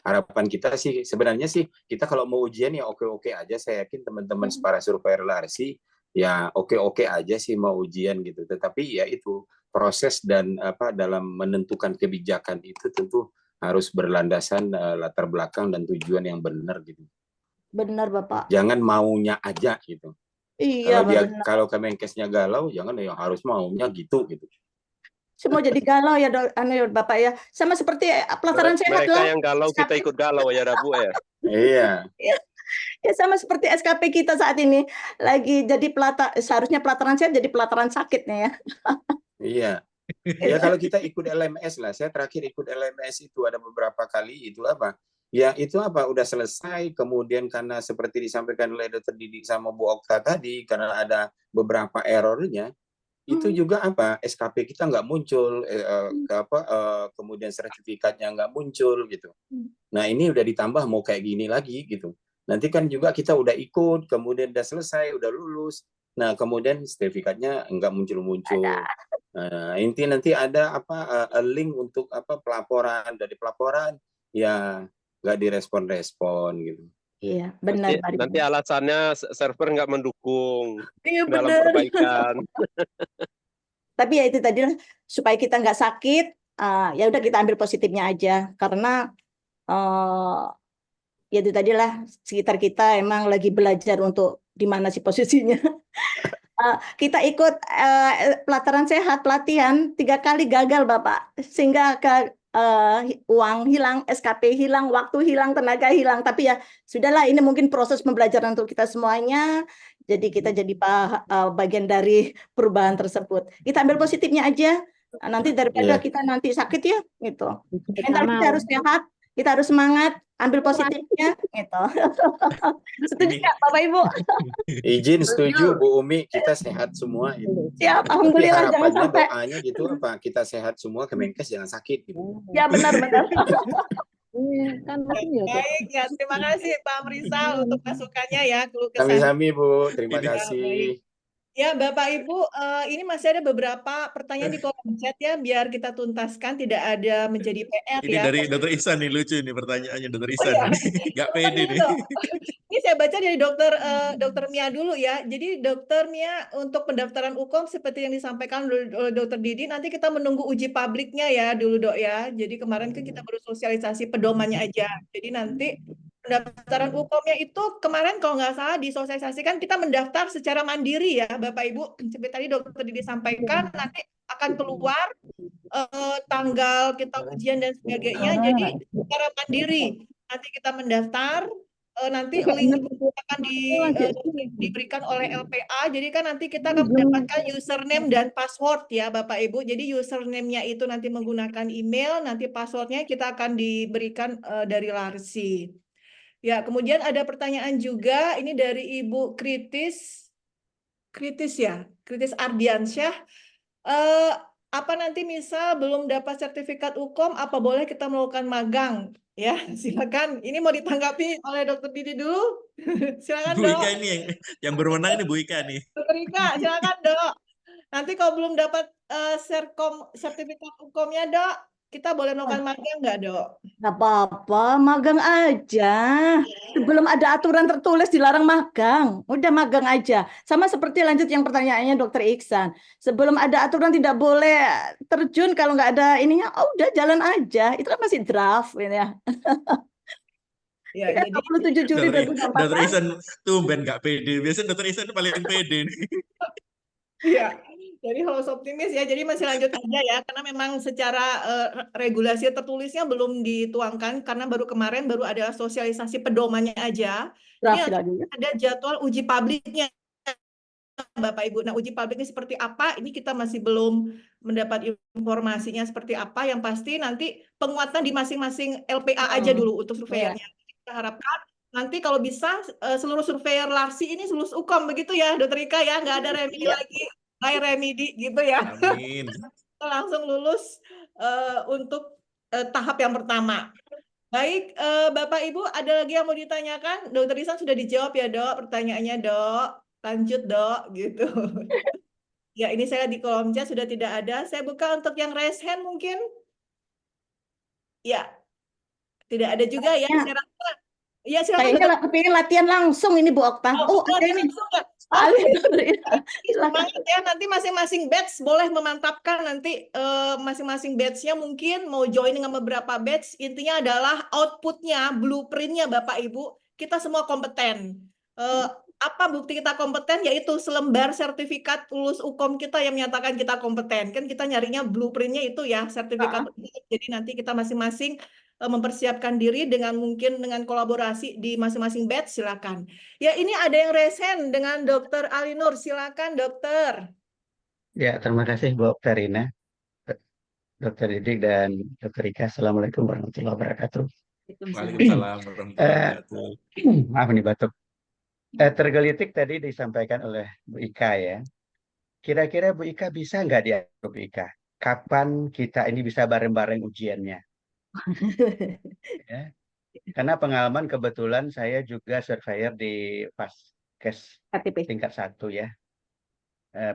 Harapan kita sih sebenarnya sih kita kalau mau ujian ya oke-oke aja. Saya yakin teman-teman para surveyor Larsi ya oke-oke aja sih mau ujian gitu. Tetapi ya itu proses dan apa dalam menentukan kebijakan itu tentu harus berlandasan latar belakang dan tujuan yang benar gitu. Benar Bapak. Jangan maunya aja gitu. Iya, Kalau Kemenkesnya galau, jangan ya harus maunya gitu. Semua jadi galau ya Bapak ya. Sama seperti pelataran sehat Mereka lah. yang galau kita ikut galau ya Bu ya. Iya. Ya sama seperti SKP kita saat ini lagi jadi seharusnya pelataran sehat jadi pelataran sakitnya ya. Iya. Ya kalau kita ikut LMS lah, saya terakhir ikut LMS itu ada beberapa kali itu apa? Ya itu apa udah selesai kemudian karena seperti disampaikan oleh Dr. Didik sama Bu Okta tadi karena ada beberapa errornya itu juga apa SKP kita nggak muncul kemudian sertifikatnya nggak muncul gitu. Nah ini udah ditambah mau kayak gini lagi gitu. Nanti kan juga kita udah ikut kemudian udah selesai udah lulus. Nah kemudian sertifikatnya nggak muncul-muncul. Nah, nanti ada apa link untuk apa pelaporan dari pelaporan ya nggak direspon gitu. Iya benar. Nanti alasannya server nggak mendukung benar. dalam perbaikan. Tapi ya itu tadi supaya kita nggak sakit, ya udah kita ambil positifnya aja karena ya itu tadilah sekitar kita emang lagi belajar untuk di mana sih posisinya. Kita ikut pelataran sehat pelatihan 3 kali gagal Bapak sehingga uang hilang, SKP hilang, waktu hilang, tenaga hilang. Tapi ya sudahlah ini mungkin proses pembelajaran untuk kita semuanya. Jadi kita jadi bagian dari perubahan tersebut. Kita ambil positifnya aja. Nanti daripada kita nanti sakit ya gitu. Mental kita harus sehat, kita harus semangat, ambil positifnya gitu. Setuju nggak Bapak Ibu? Izin setuju Bu Umi, kita sehat semua gitu. Siap, alhamdulillah. Tapi harapannya sampai doanya gitu apa kita sehat semua Kemenkes jangan sakit gitu. Ya benar. Baik ya, terima kasih Pak Rizal untuk masukannya ya, keluh kesah. Sami-sami Bu, terima kasih. Ya Bapak Ibu, ini masih ada beberapa pertanyaan di kolom chat ya, biar kita tuntaskan, tidak ada menjadi PR Ini ya. dari Dr. Isan nih, lucu nih pertanyaannya Dr. Isan. Nggak pede nih. Ini saya baca dari Dokter Mia dulu ya. Jadi Dokter Mia untuk pendaftaran UKOM seperti yang disampaikan oleh Dokter Didi, nanti kita menunggu uji publiknya ya dulu Dok ya. Jadi kemarin kan kita baru sosialisasi pedomannya aja. Jadi nanti pendaftaran UKOM-nya itu kemarin kalau nggak salah disosialisasikan kita mendaftar secara mandiri ya Bapak Ibu. Seperti tadi Dokter Didi sampaikan nanti akan keluar tanggal kita ujian dan sebagainya. Jadi secara mandiri nanti kita mendaftar. Nanti link akan diberikan oleh LPA. Jadi kan nanti kita akan mendapatkan username dan password ya Bapak Ibu. Jadi username-nya itu nanti menggunakan email, nanti passwordnya kita akan diberikan dari Larsi. Ya, kemudian ada pertanyaan juga ini dari Ibu Kritis Ardiansyah. Apa nanti misal belum dapat sertifikat UKOM, apa boleh kita melakukan magang? Ya, silakan. Ini mau ditanggapi oleh Dokter Didi dulu. Silakan Bu Dok. Ika ini yang berwenang ini Bu Ika nih. Dokter Ika, silakan Dok. Nanti kalau belum dapat sertifikat hukumnya, Dok? Kita boleh melakukan magang nggak, Dok? Nggak apa-apa, magang aja. Sebelum ada aturan tertulis dilarang magang, udah magang aja. Sama seperti lanjut yang pertanyaannya Dokter Iksan. Sebelum ada aturan tidak boleh terjun kalau nggak ada ininya, oh udah jalan aja. Itu kan masih draft ini ya. Ya, Ya, jadi 27 Juli Dokter 2024 Isan tumben nggak pede. Biasanya Dokter Isan paling pede nih. iya, jadi harus optimis ya. Jadi masih lanjut aja ya, karena memang secara regulasi tertulisnya belum dituangkan karena baru kemarin baru ada sosialisasi pedomannya aja. Ini draft nanti lagi. ada jadwal uji publiknya, Bapak Ibu. Nah, uji publiknya seperti apa? Ini kita masih belum mendapat informasinya seperti apa. Yang pasti nanti penguatan di masing-masing LPA aja dulu untuk Iya. surveyornya. Kita harapkan nanti kalau bisa seluruh surveyor Larsi ini lulus UKOM begitu ya, Dokter Ika ya, nggak ada remedi Iya. lagi, by remedi gitu ya. Amin. Kita langsung lulus untuk tahap yang pertama. Baik, Bapak Ibu, ada lagi yang mau ditanyakan? Dokter Isan sudah dijawab ya, Dok, pertanyaannya, Dok. Lanjut, Dok, gitu. Ya, ini saya di kolom chat sudah tidak ada. Saya buka untuk yang raise hand mungkin. Ya, tidak ada juga ya. Saya rasa. Ya, silakan, Kayaknya Dokter. kepingin latihan langsung ini Bu Okta. Oh, ada ini. Langsung ya. Ali, Oke. ya. Silakan. Semangat ya, nanti masing-masing batch boleh memantapkan nanti masing-masing batchnya mungkin mau join dengan beberapa batch. Intinya adalah outputnya, blueprintnya Bapak Ibu, kita semua kompeten. Apa bukti kita kompeten? Yaitu selembar sertifikat lulus UKOM kita yang menyatakan kita kompeten. Kan kita nyarinya blueprintnya itu ya, sertifikat. Jadi nanti kita masing-masing mempersiapkan diri dengan mungkin dengan kolaborasi di masing-masing batch, silakan. Ya, ini ada yang resen dengan Dokter Alinur. Silakan, Dokter. Ya, terima kasih Bu Karina, Dokter Didik dan Dokter Ika. Assalamualaikum warahmatullahi wabarakatuh. Waalaikumsalam warahmatullahi wabarakatuh. Maaf nih batuk. Tergelitik tadi disampaikan oleh Bu Ika ya. Kira-kira Bu Ika bisa nggak diatur Bu Ika? Kapan kita ini bisa bareng-bareng ujiannya? Ya. Karena pengalaman kebetulan saya juga surveyor di Paskes tingkat 1 ya.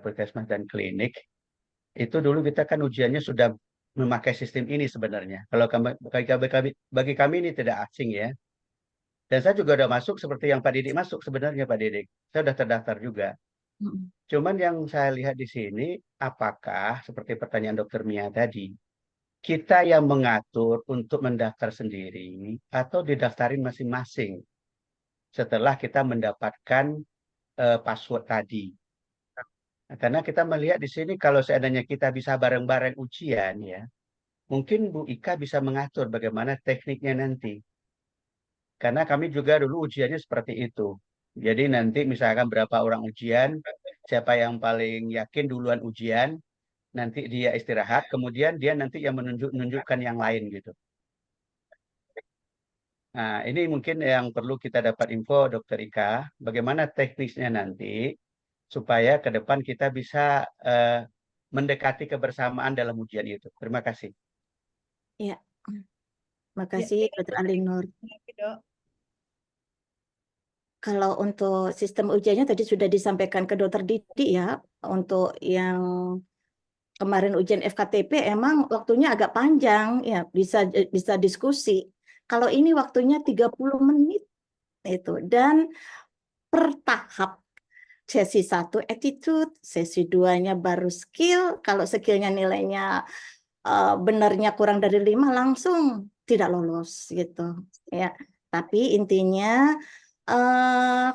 Puskesmas dan klinik. Itu dulu kita kan ujiannya sudah memakai sistem ini sebenarnya. Kalau bagi kami ini tidak asing ya. Dan saya juga udah masuk seperti yang Pak Didik masuk sebenarnya Pak Didik. Saya sudah terdaftar juga. Cuman yang saya lihat di sini, apakah seperti pertanyaan Dokter Mia tadi, kita yang mengatur untuk mendaftar sendiri atau didaftarin masing-masing setelah kita mendapatkan password tadi. Nah, karena kita melihat di sini kalau seandainya kita bisa bareng-bareng ujian ya, mungkin Bu Ika bisa mengatur bagaimana tekniknya nanti. Karena kami juga dulu ujiannya seperti itu. Jadi nanti misalkan berapa orang ujian, siapa yang paling yakin duluan ujian, nanti dia istirahat, kemudian dia nanti yang menunjukkan yang lain gitu. Nah, ini mungkin yang perlu kita dapat info Dokter Ika, bagaimana teknisnya nanti supaya ke depan kita bisa mendekati kebersamaan dalam ujian itu. Terima kasih. Ya, makasih Dokter Alinur. Kalau untuk sistem ujiannya tadi sudah disampaikan ke Dokter Didi ya, untuk yang kemarin ujian FKTP emang waktunya agak panjang ya, bisa diskusi. Kalau ini waktunya 30 menit itu, dan per tahap. Sesi 1 attitude, sesi 2-nya baru skill. Kalau skillnya nilainya benarnya kurang dari 5 langsung tidak lolos gitu ya. Tapi intinya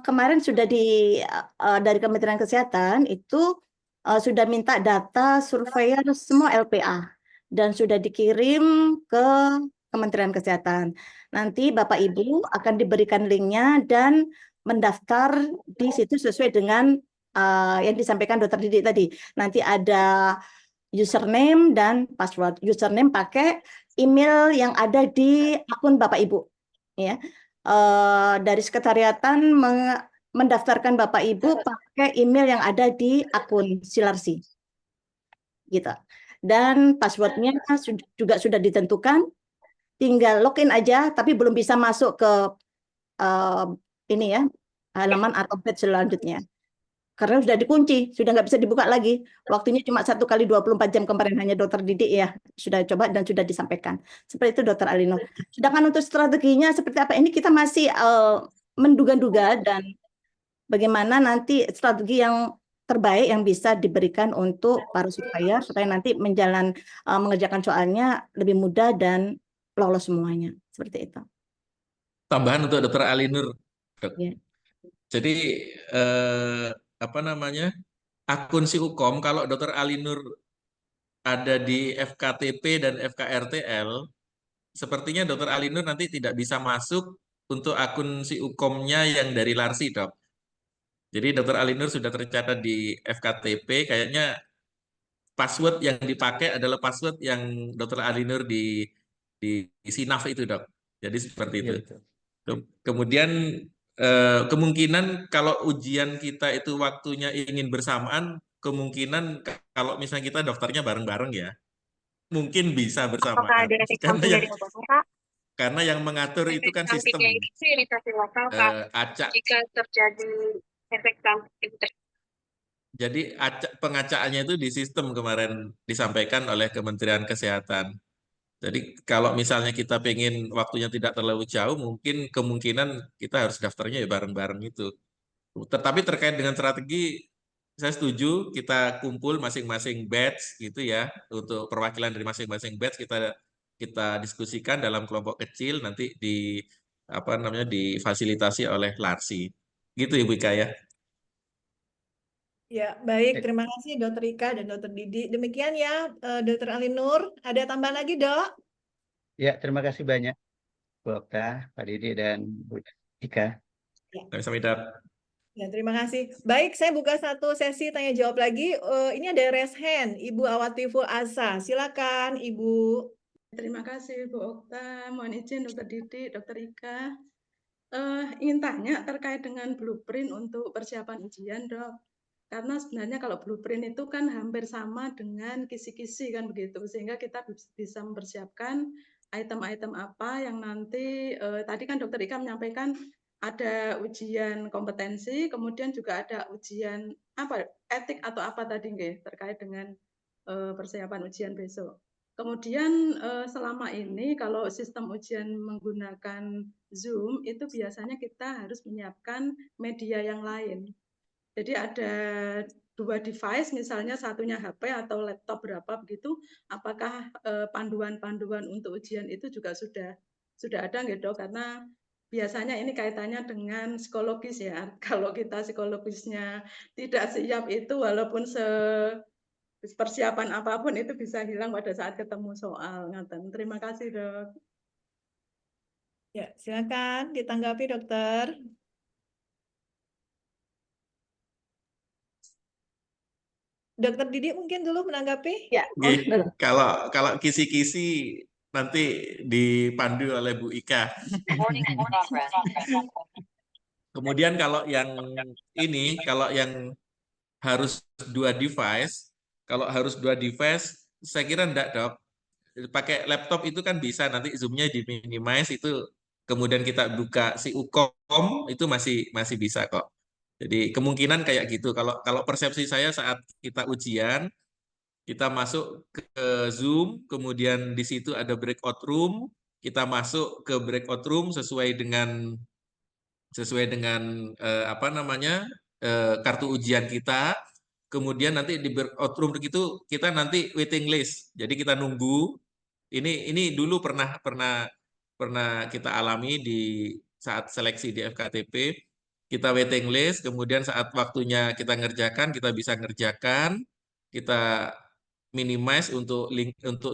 kemarin sudah dari Kementerian Kesehatan itu sudah minta data surveyor semua LPA dan sudah dikirim ke Kementerian Kesehatan. Nanti Bapak Ibu akan diberikan linknya dan mendaftar di situ sesuai dengan yang disampaikan Dokter Didik tadi. Nanti ada username dan password. Username pakai email yang ada di akun Bapak Ibu. Ya, dari sekretariatan mendaftarkan Bapak Ibu pakai email yang ada di akun Silarsi. Gitu. Dan passwordnya juga sudah ditentukan. Tinggal login aja, tapi belum bisa masuk ke ini ya, halaman atau page selanjutnya. karena sudah dikunci, sudah nggak bisa dibuka lagi. Waktunya cuma 1 kali 24 jam kemarin hanya Dokter Didik ya sudah coba dan sudah disampaikan. Seperti itu Dokter Alinor. Sedangkan untuk strateginya seperti apa ini kita masih menduga-duga dan bagaimana nanti strategi yang terbaik yang bisa diberikan untuk para surveyor supaya nanti mengerjakan soalnya lebih mudah dan lolos semuanya. Seperti itu. Tambahan untuk Dokter Alinur, Dok. Ya. Jadi apa namanya, akun si Ukom kalau Dokter Alinur ada di FKTP dan FKRTL, sepertinya Dokter Alinur nanti tidak bisa masuk untuk akun si Ukomnya yang dari Larsi, Dok. Jadi Dokter Alinur sudah tercatat di FKTP, kayaknya password yang dipakai adalah password yang Dokter Alinur di Sinaf itu, Dok. Jadi seperti itu. Iya, betul. Kemudian kemungkinan kalau ujian kita itu waktunya ingin bersamaan, kemungkinan kalau misalnya kita daftarnya bareng-bareng ya, mungkin bisa bersamaan. Apakah ada efek samping dari obat, Pak? Karena yang mengatur itu kan sistem Sampingnya itu iritasi lokal, Pak. acak. Jika terjadi efek samping Jadi pengacaannya itu di sistem kemarin disampaikan oleh Kementerian Kesehatan. Jadi kalau misalnya kita pengen waktunya tidak terlalu jauh, mungkin kemungkinan kita harus daftarnya ya bareng-bareng itu. Tetapi terkait dengan strategi, saya setuju kita kumpul masing-masing batch gitu ya, untuk perwakilan dari masing-masing batch kita diskusikan dalam kelompok kecil nanti difasilitasi oleh Larsi. Gitu Ibu Ika ya. Ya, baik. Terima kasih Dokter Ika dan Dokter Didi. Demikian ya, Dokter Alinur. Ada tambahan lagi, Dok? Ya, terima kasih banyak Bu Okta, Pak Didi, dan Bu Ika. Sampai. Ya, terima kasih. Baik, saya buka satu sesi tanya jawab lagi. Ini ada raise hand, Ibu Awatiful Asa. Silakan, Ibu. Terima kasih Bu Okta. Mohon izin Dokter Didi, Dokter Ika. Ingin tanya terkait dengan blueprint untuk persiapan ujian, Dok. Karena sebenarnya kalau blueprint itu kan hampir sama dengan kisi-kisi kan begitu, sehingga kita bisa mempersiapkan item-item apa yang nanti tadi kan Dokter Ika menyampaikan ada ujian kompetensi, kemudian juga ada ujian etik atau apa tadi nggih terkait dengan persiapan ujian besok. Kemudian selama ini kalau sistem ujian menggunakan Zoom itu biasanya kita harus menyiapkan media yang lain. Jadi ada 2 device, misalnya satunya HP atau laptop berapa begitu. Apakah panduan-panduan untuk ujian itu juga sudah ada nggak Dok? Karena biasanya ini kaitannya dengan psikologis ya. Kalau kita psikologisnya tidak siap itu walaupun persiapan apapun itu bisa hilang pada saat ketemu soal. Terima kasih Dok. Ya, silakan ditanggapi Dokter. Dokter Didi mungkin dulu menanggapi? Ya. Kalau kisi-kisi nanti dipandu oleh Bu Ika. Kemudian kalau yang harus 2 device, saya kira enggak, Dok. Pakai laptop itu kan bisa, nanti zoom-nya di-minimize itu, kemudian kita buka si Ukom itu masih bisa kok. Jadi kemungkinan kayak gitu. Kalau persepsi saya saat kita ujian, kita masuk ke Zoom, kemudian di situ ada breakout room, kita masuk ke breakout room sesuai dengan kartu ujian kita. Kemudian nanti di breakout room itu kita nanti waiting list. Jadi kita nunggu. Ini dulu pernah kita alami di saat seleksi di FKTP. Kita waiting list, kemudian saat waktunya kita ngerjakan, kita bisa ngerjakan, kita minimize untuk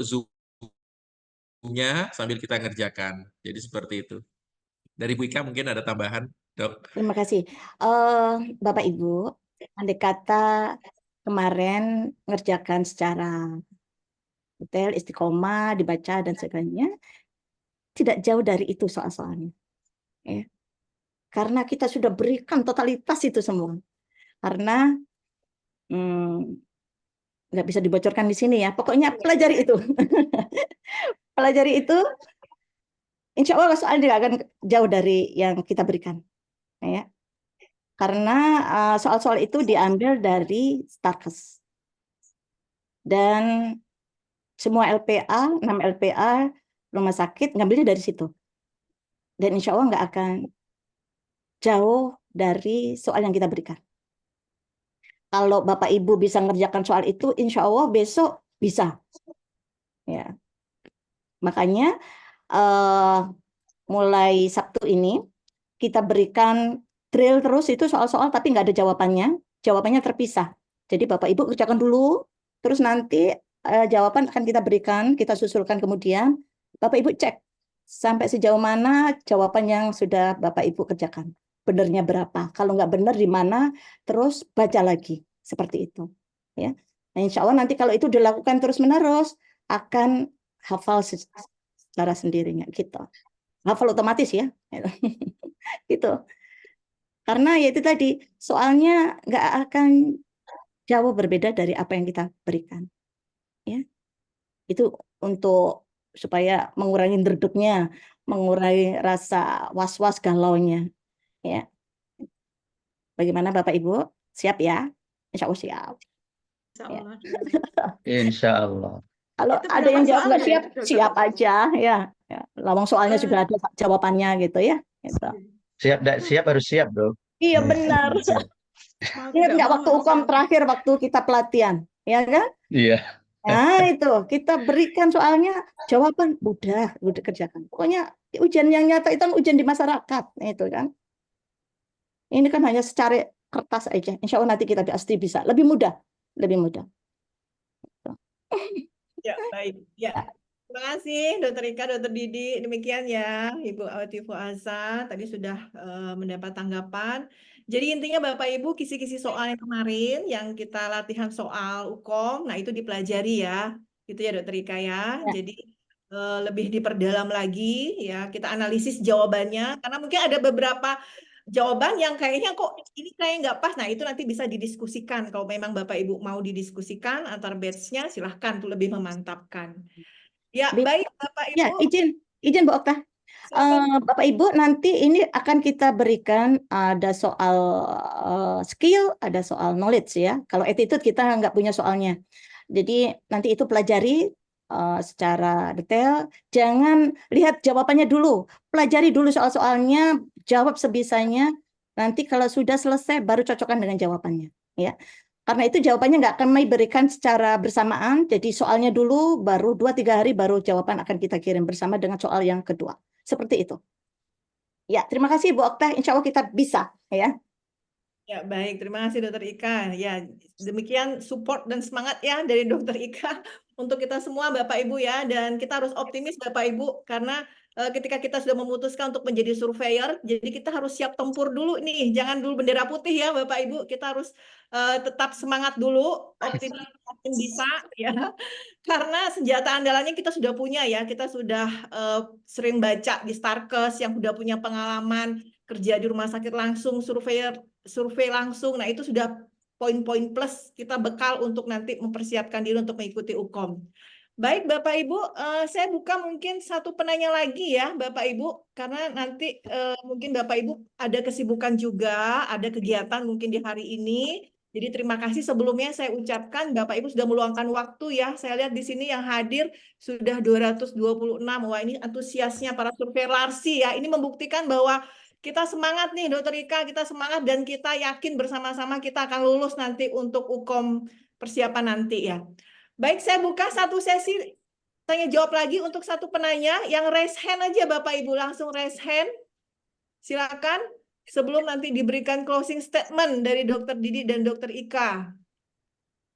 Zoom-nya sambil kita ngerjakan. Jadi seperti itu. Dari Bu Ika mungkin ada tambahan, Dok. Terima kasih. Bapak Ibu, andai kata kemarin ngerjakan secara detail, istiqomah, dibaca dan sebagainya, tidak jauh dari itu soal-soalnya. Ya. Karena kita sudah berikan totalitas itu semua. Karena nggak bisa dibocorkan di sini ya. Pokoknya pelajari itu. Pelajari itu, insya Allah soalnya tidak akan jauh dari yang kita berikan. Ya. Karena soal-soal itu diambil dari Starkes. Dan semua LPA, 6 LPA rumah sakit ngambilnya dari situ. Dan insya Allah nggak akan jauh dari soal yang kita berikan. Kalau Bapak Ibu bisa ngerjakan soal itu, insya Allah besok bisa. Ya. Makanya mulai Sabtu ini kita berikan drill terus itu soal-soal tapi nggak ada jawabannya. Jawabannya terpisah. Jadi Bapak Ibu kerjakan dulu, terus nanti jawaban akan kita berikan, kita susulkan kemudian. Bapak Ibu cek sampai sejauh mana jawaban yang sudah Bapak Ibu kerjakan. Benernya berapa? Kalau nggak benar di mana, terus baca lagi. Seperti itu. Ya. Nah, insya Allah nanti kalau itu dilakukan terus-menerus, akan hafal secara sendirinya. Gitu. Hafal otomatis ya. Gitu. Karena ya itu tadi, soalnya nggak akan jauh berbeda dari apa yang kita berikan. Ya. Itu untuk supaya mengurangi derduknya, mengurangi rasa was-was galaunya. Ya. Bagaimana Bapak Ibu? Siap ya? Insya Allah siap. Insya Ya. Allah. Insya Allah. Kalau Itu ada berapa yang jawab soal nggak ya, siap, Dokter? siap aja ya. Ya. Lawang soalnya sudah ada jawabannya gitu ya. Gitu. Siap harus siap, Bro. Iya benar. Mau Ingat tidak nggak mau waktu harus UKOM siap. terakhir waktu kita pelatihan, ya kan? Iya. Nah itu kita berikan soalnya jawaban udah kerjakan. Pokoknya ujian yang nyata itu kan ujian di masyarakat, itu kan. Ini kan hanya secara kertas aja. Insya Allah nanti kita pasti bisa lebih mudah, lebih mudah. Ya, baik. Ya. Terima kasih Dokter Ika, Dokter Didi. Demikian ya Ibu Atifu Asa tadi sudah mendapat tanggapan. Jadi intinya Bapak Ibu kisi-kisi soal yang kemarin yang kita latihan soal UKOM, nah itu dipelajari ya. Gitu ya Dokter Ika ya. Ya. Jadi lebih diperdalam lagi ya, kita analisis jawabannya karena mungkin ada beberapa jawaban yang kayaknya kok ini kayak nggak pas. Nah, itu nanti bisa didiskusikan. Kalau memang Bapak Ibu mau didiskusikan antar batch-nya, silahkan untuk lebih memantapkan. Ya, baik Bapak Ya, Ibu. izin Bu Okta. Bapak Ibu nanti ini akan kita berikan ada soal skill, ada soal knowledge ya. Kalau attitude kita nggak punya soalnya. Jadi nanti itu pelajari secara detail. Jangan lihat jawabannya dulu. Pelajari dulu soal-soalnya, jawab sebisanya. Nanti kalau sudah selesai baru cocokkan dengan jawabannya. Ya. Karena itu jawabannya nggak kami berikan secara bersamaan. Jadi soalnya dulu, baru 2-3 hari baru jawaban akan kita kirim bersama dengan soal yang kedua. Seperti itu. Ya, terima kasih Bu Okta. Insya Allah kita bisa. Ya. Ya, baik. Terima kasih Dokter Ika. Ya, demikian support dan semangat ya dari Dokter Ika untuk kita semua Bapak Ibu ya. Dan kita harus optimis Bapak Ibu karena ketika kita sudah memutuskan untuk menjadi surveyor, jadi kita harus siap tempur dulu nih. Jangan dulu bendera putih ya Bapak Ibu. Kita harus tetap semangat dulu, optimis, yakin bisa ya. Karena senjata andalannya kita sudah punya ya. Kita sudah sering baca di Starkes yang sudah punya pengalaman kerja di rumah sakit langsung, survei langsung. Nah, itu sudah poin-poin plus kita bekal untuk nanti mempersiapkan diri untuk mengikuti UKOM. Baik, Bapak Ibu, saya buka mungkin satu penanya lagi ya, Bapak Ibu, karena nanti mungkin Bapak Ibu ada kesibukan juga, ada kegiatan mungkin di hari ini. Jadi terima kasih sebelumnya saya ucapkan Bapak Ibu sudah meluangkan waktu ya. Saya lihat di sini yang hadir sudah 226. Wah, ini antusiasnya para surveyor Larsi ya. Ini membuktikan bahwa kita semangat nih Dokter Ika, kita semangat dan kita yakin bersama-sama kita akan lulus nanti untuk UKOM persiapan nanti ya. Baik, saya buka satu sesi tanya jawab lagi untuk satu penanya yang raise hand aja Bapak Ibu, langsung raise hand. Silakan sebelum nanti diberikan closing statement dari Dokter Didi dan Dokter Ika.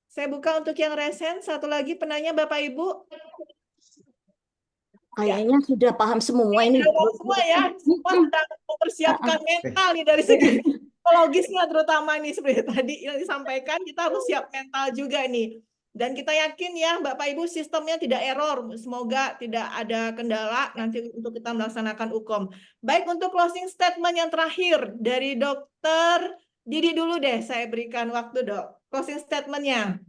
Saya buka untuk yang raise hand, satu lagi penanya Bapak Ibu. Kayaknya sudah paham semua ini. Sudah semua ya, semua sedang mempersiapkan mental nih dari segi psikologisnya terutama nih seperti tadi yang disampaikan, kita harus siap mental juga nih. Dan kita yakin ya Bapak Ibu sistemnya tidak error, semoga tidak ada kendala nanti untuk kita melaksanakan UKOM. Baik, untuk closing statement yang terakhir dari Dokter Didi dulu deh, saya berikan waktu Dok. Closing statement-nya.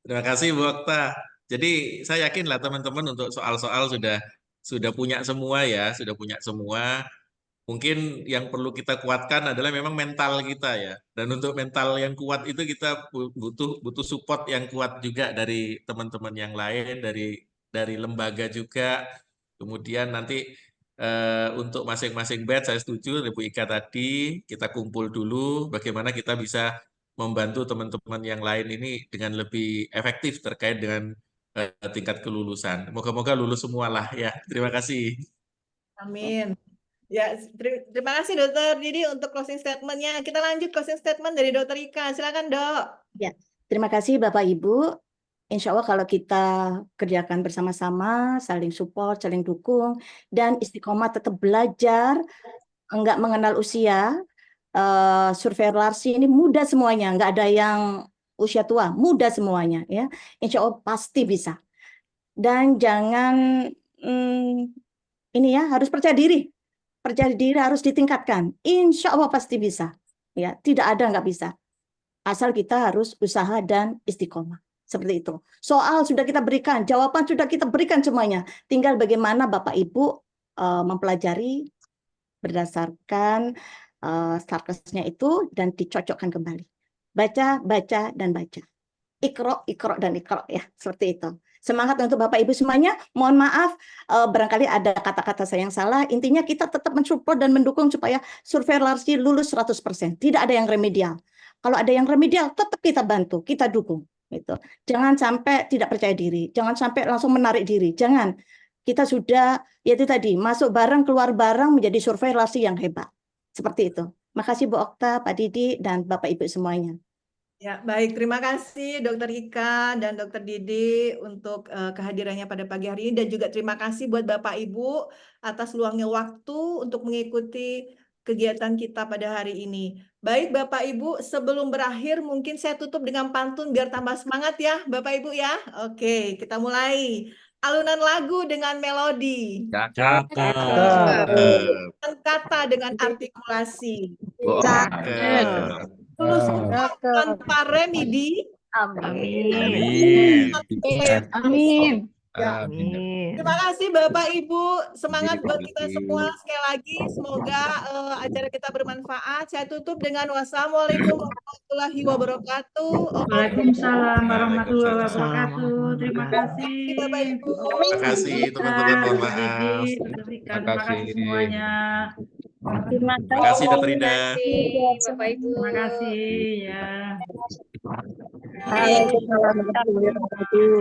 Terima kasih Bu Okta. Jadi saya yakin lah teman-teman untuk soal-soal sudah punya semua ya, sudah punya semua. mungkin yang perlu kita kuatkan adalah memang mental kita ya. Dan untuk mental yang kuat itu kita butuh support yang kuat juga dari teman-teman yang lain, dari lembaga juga. Kemudian nanti untuk masing-masing batch saya setuju Bu Ika tadi, kita kumpul dulu bagaimana kita bisa membantu teman-teman yang lain ini dengan lebih efektif terkait dengan tingkat kelulusan. Moga-moga lulus semualah ya. Terima kasih. Amin. Ya, terima kasih Dokter Didi untuk closing statement-nya. Kita lanjut closing statement dari Dokter Ika. Silakan, Dok. Ya, terima kasih Bapak Ibu. Insya Allah kalau kita kerjakan bersama-sama, saling support, saling dukung, dan istiqomah tetap belajar, enggak mengenal usia. Surveyor Larsi ini muda semuanya, enggak ada yang usia tua, muda semuanya ya. Insya Allah pasti bisa. Dan jangan ini ya, harus percaya diri. Percaya diri harus ditingkatkan. Insya Allah pasti bisa. Ya, tidak ada nggak bisa. Asal kita harus usaha dan istiqomah. Seperti itu. Soal sudah kita berikan, jawaban sudah kita berikan semuanya. Tinggal bagaimana Bapak Ibu mempelajari berdasarkan sarkasnya itu dan dicocokkan kembali. Baca, baca, dan baca. Iqra, iqra, dan iqra ya. Seperti itu. Semangat untuk Bapak Ibu semuanya. Mohon maaf, barangkali ada kata-kata saya yang salah. Intinya kita tetap mensupport dan mendukung supaya Surveyor Larsi lulus 100%. Tidak ada yang remedial. Kalau ada yang remedial, tetap kita bantu, kita dukung. Gitu. Jangan sampai tidak percaya diri. Jangan sampai langsung menarik diri. Jangan. Kita sudah, ya itu tadi, masuk bareng, keluar bareng, menjadi Surveyor Larsi yang hebat. Seperti itu. Makasih Bu Okta, Pak Didi, dan Bapak Ibu semuanya. Ya, baik. Terima kasih Dokter Ika dan Dokter Didi untuk kehadirannya pada pagi hari ini, dan juga terima kasih buat Bapak Ibu atas luangnya waktu untuk mengikuti kegiatan kita pada hari ini. Baik Bapak Ibu, sebelum berakhir mungkin saya tutup dengan pantun biar tambah semangat ya Bapak Ibu ya. Oke, kita mulai. Alunan lagu dengan melodi. Cakep. Kata dengan artikulasi. Cakep. Lulus semua tanpa remedi. Amin. Amin. Terima kasih Bapak Ibu, semangat buat kita semua sekali lagi. Semoga acara kita bermanfaat. Saya tutup dengan wassalamualaikum warahmatullahi wabarakatuh. Waalaikumsalam warahmatullahi wabarakatuh. Terima kasih Bapak Ibu. Terima kasih teman-teman, mohon maaf. Terima kasih semuanya. Terima kasih Dokter Ida. Bapak Ibu. Terima kasih ya. Waalaikumsalam warahmatullahi wabarakatuh.